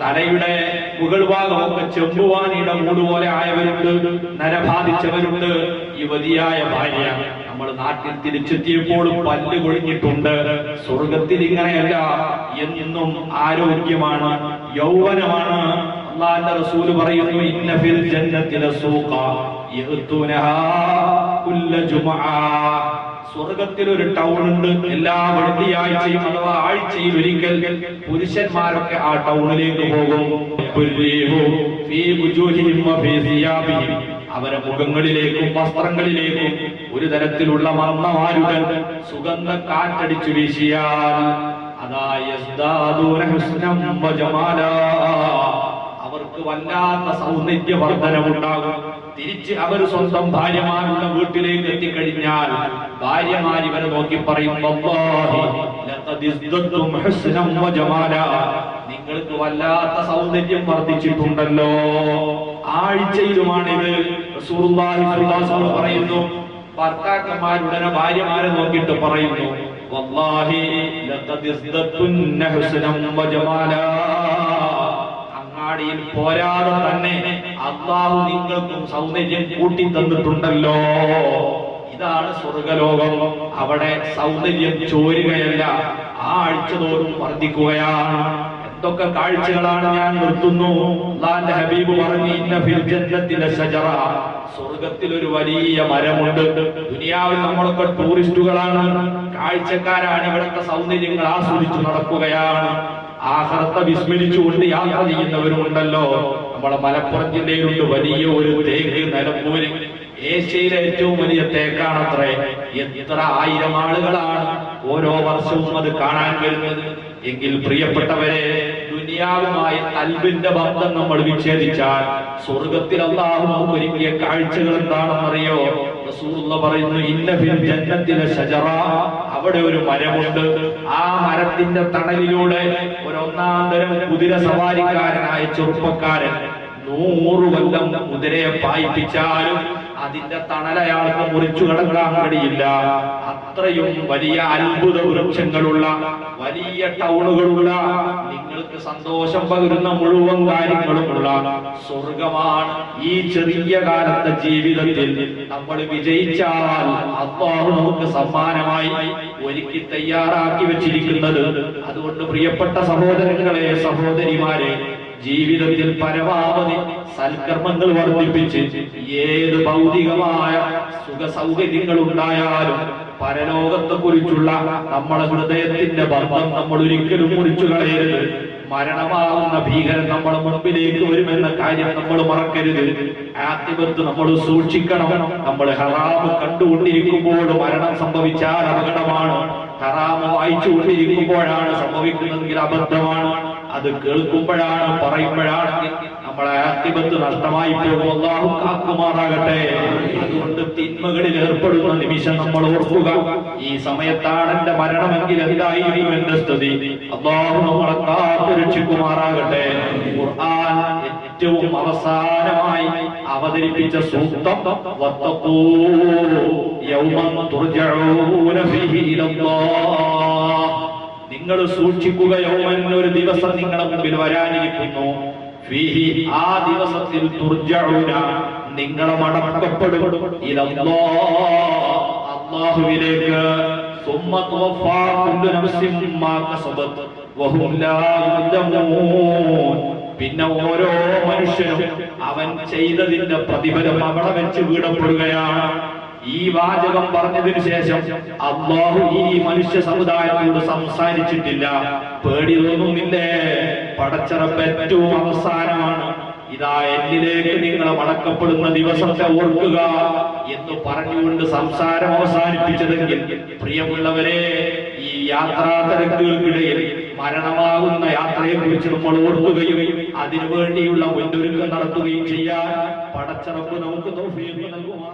തലയുടെ മുകൾ ഭാഗമൊക്കെ ചെമ്പുവാനിയുടെ മൂട് പോലെ ആയവരുണ്ട്, നരബാധിച്ചവരുണ്ട്. യുവതിയായ ഭാര്യ നമ്മൾ നാട്ടിൽ തിരിച്ചെത്തിയപ്പോൾ പല്ല് കൊഴിഞ്ഞിട്ടുണ്ട്. സ്വർഗത്തിൽ ഇങ്ങനെയല്ല, എന്നും ആരോഗ്യമാണ്, യൗവനമാണ്. അല്ലാഹുവിന്റെ റസൂൽ പറയുന്നു, ഇന്ന ഫിൽ ജന്നത്തി ലസൂഖ യഅ്തുനഹാ കുല്ല ജുമുഅ. സ്വർഗത്തിൽ ഒരു ടൗൺ ഉണ്ട്. എല്ലാ വെള്ളിയാഴ്ചയും അഥവാ ആഴ്ചയിൽ ഒരിക്കൽ പുരുഷന്മാരൊക്കെ ആ ടൗണിലേക്ക് പോകും. അവരെ മുഖങ്ങളിലേക്കും വസ്ത്രങ്ങളിലേക്കും ഒരു തരത്തിലുള്ള മർമ്മമാരുകൾ സുഗന്ധ കാറ്റടിച്ചു വീശിയാൽ അവർക്ക് വല്ലാത്ത സൗന്ദര്യവർദ്ധനമുണ്ടാകും. തിരിച്ച് അവർ സ്വന്തം ഭാര്യമാരുടെ വീട്ടിലേക്ക് എത്തിക്കഴിഞ്ഞാൽ ഭാര്യമാർ ഇവരെ നോക്കി പറയും, നിങ്ങൾക്ക് വല്ലാത്ത സൗന്ദര്യം വർദ്ധിച്ചിട്ടുണ്ടല്ലോ. ആഴ്ചയിലുമാണിത്. റസൂലുള്ളാഹി സ്വല്ലല്ലാഹു അലൈഹി വസല്ലം പറയുന്നു, ഭർത്താക്കന്മാരുടനെ ഭാര്യമാരെ നോക്കിയിട്ട് പറയുന്നു, വല്ലാഹി ലഖദ് ഇസ്ദത്തുന്ന ഹുസ്നം വജമാലാ. അങ്ങാടിയിൽ പോരാതെ തന്നെ അല്ലാഹു നിങ്ങൾക്കും സൗന്ദര്യം കൂട്ടി തന്നിട്ടുണ്ടല്ലോ. ഇതാണ് സ്വർഗലോകം. അവിടെ സൗന്ദര്യം ചോരുകയല്ല, ആഴ്ച തോറും വർദ്ധിക്കുകയാണ്. എന്തൊക്കെ കാഴ്ചകളാണ്. ഞാൻ നിർത്തുന്നു. അല്ലാഹുവിന്റെ ഹബീബ് പറഞ്ഞു, ഇന്ന ഫിൽ ജന്നത്തി ലശജറ, സ്വർഗ്ഗത്തിൽ ഒരു വലിയ മരമുണ്ട്. ദുനിയാവിൽ നമ്മളൊക്കെ ടൂറിസ്റ്റുകളാണ്, കാഴ്ചക്കാരാണ്, ഇവിടുത്തെ സൗന്ദര്യങ്ങൾ ആസ്വദിച്ചു നടക്കുകയാണ്. ആഖിറത്തെ വിസ്മരിച്ചുകൊണ്ട് യാത്ര ചെയ്യുന്നവരുണ്ടല്ലോ. നമ്മളെ മലപ്പുറം ജില്ലയിലുണ്ട് വലിയ ഒരു തേക്ക്, നിലമ്പൂര് ഏഷ്യയിലെ ഏറ്റവും വലിയ തേക്കാണത്രേ. എത്ര ആയിരം ആളുകളാണ് ഓരോ വർഷവും അത് കാണാൻ വരുന്നത്. എങ്കിൽ പ്രിയപ്പെട്ടവരെ, ദുനിയാവുമായി ഖൽബിന്റെ ബന്ധം നമ്മൾ വിച്ഛേദിച്ചാൽ സ്വർഗ്ഗത്തിൽ അല്ലാഹു നമുക്ക് ഒരുക്കിയ കാഴ്ചകൾ എന്താണെന്നറിയോ? റസൂലുള്ളാഹി പറയുന്നു, ഇന്ന ഫിൽ ജന്നത്തി ലശജറ, അവിടെ ഒരു മരമുണ്ട്. ആ മരത്തിന്റെ തണലിലൂടെ ഒരു ഒന്നാന്തരം കുതിര സവാരിക്കാരനായ ചെറുപ്പക്കാരൻ 100 കൊല്ലം കുതിരയെ പായിപ്പിച്ചാലും അതിന്റെ തണലയാൾക്ക് മുറിച്ചു കടക്കാൻ കഴിയില്ല. അത്രയും വലിയ അത്ഭുത വൃക്ഷങ്ങളുള്ള, വലിയ ടൗണുകളുള്ള, നിങ്ങൾക്ക് സന്തോഷം പകരുന്ന മുഴുവൻ കാര്യങ്ങളുമുള്ള സ്വർഗമാണ്. ഈ ചെറിയ കാലത്തെ ജീവിതത്തിൽ നമ്മൾ വിജയിച്ചാൽ അല്ലാഹു നമുക്ക് സമ്മാനമായി ഒരുക്കി തയ്യാറാക്കി വെച്ചിരിക്കുന്നത്. അതുകൊണ്ട് പ്രിയപ്പെട്ട സഹോദരങ്ങളെ, സഹോദരിമാരെ, ജീവിതത്തിൽ പരമാവധി സൽക്കർമ്മങ്ങൾ വർദ്ധിപ്പിച്ച് ഏത് ഭൗതികമായ സുഖ സൗകര്യങ്ങൾ ഉണ്ടായാലും പരലോകത്തെ കുറിച്ചുള്ള നമ്മുടെ ഹൃദയത്തിന്റെ ബന്ധം നമ്മൾ ഒരിക്കലും മുറിച്ചു കളയരുത്. മരണമാകുന്ന ഭീകരൻ നമ്മുടെ മുൻപിലേക്ക് വരുമെന്ന കാര്യം നമ്മൾ മറക്കരുത്. ആഖിബത്ത് നമ്മൾ സൂക്ഷിക്കണം. നമ്മൾ ഹറാമ് കണ്ടുകൊണ്ടിരിക്കുമ്പോൾ മരണം സംഭവിച്ചാൽ അപകടമാണ്. ഹറാമ് വായിച്ചുകൊണ്ടിരിക്കുമ്പോഴാണ് സംഭവിക്കുന്നതെങ്കിൽ അബദ്ധമാണ്. അത് കേൾക്കുമ്പോഴാണ്, പറയുമ്പോഴാണെങ്കിൽ നമ്മളെ ആഖിബത്ത് നഷ്ടമായി പോകും. അല്ലാഹു കാക്കുമാറാകട്ടെ. അതുകൊണ്ട് തിന്മകളിൽ ഏർപ്പെടുന്ന നിമിഷം നമ്മൾ ഓർക്കുക, ഈ സമയത്താണ് എന്റെ മരണമെങ്കിൽ എന്തായിരിക്കും എന്റെ സ്ഥിതി. അല്ലാഹു നമ്മളെ കാത്തുരക്ഷിക്കുമാറാകട്ടെ. ഖുർആൻ ഏറ്റവും അവസാനമായി അവതരിപ്പിച്ച സൂക്തം വത്തഖൂ യൗമൻ തുർജഊന ഫീഹി ഇലല്ലാഹ്, നിങ്ങൾ സൂക്ഷിക്കുക, യൗമൻ, ഒരു ദിവസം നിങ്ങളുടെ മുമ്പിൽ വരാനിരിക്കുന്നു, ഫീഹി, ആ ദിവസത്തിൽ തുർജഊന, നിങ്ങൾ മടക്കപ്പെടും, ഇലല്ലാഹ്, അല്ലാഹുവിലേക്ക്, സുമ്മ തുവഫാ കുല്ലു നഫ്സിൻ മാ കസബത് വഹും ലാ യുദ്ദമൂൻ, പിന്നെ ഓരോ മനുഷ്യനും അവൻ ചെയ്തതിന്റെ പ്രതിഫലം അവിടെ വെച്ച് വീടപ്പെടുകയാണ്. ഈ വാചകം പറഞ്ഞതിനു ശേഷം അല്ലാഹു ഈ മനുഷ്യ സമുദായത്തോട് സംസാരിച്ചിട്ടില്ല. പേടി തോന്നുന്നില്ലേ? പടച്ചറപ്പ് ഏറ്റവും അവസാനമാണ്. ഇതാ എന്നിലേക്ക് നിങ്ങൾ മടക്കപ്പെടുന്ന ദിവസത്തെ ഓർക്കുക എന്ന് പറഞ്ഞുകൊണ്ട് സംസാരം അവസാനിപ്പിച്ചതെങ്കിൽ, പ്രിയമുള്ളവരെ, ഈ യാത്രാ തിരക്കുകൾക്കിടയിൽ മരണമാകുന്ന യാത്രയെ കുറിച്ച് നമ്മൾ ഓർക്കുകയും അതിനുവേണ്ടിയുള്ള മുന്നൊരുക്കം നടത്തുകയും ചെയ്യാൻ പടച്ചറപ്പ് നമുക്ക് തൗഫീഖ് നൽകുക.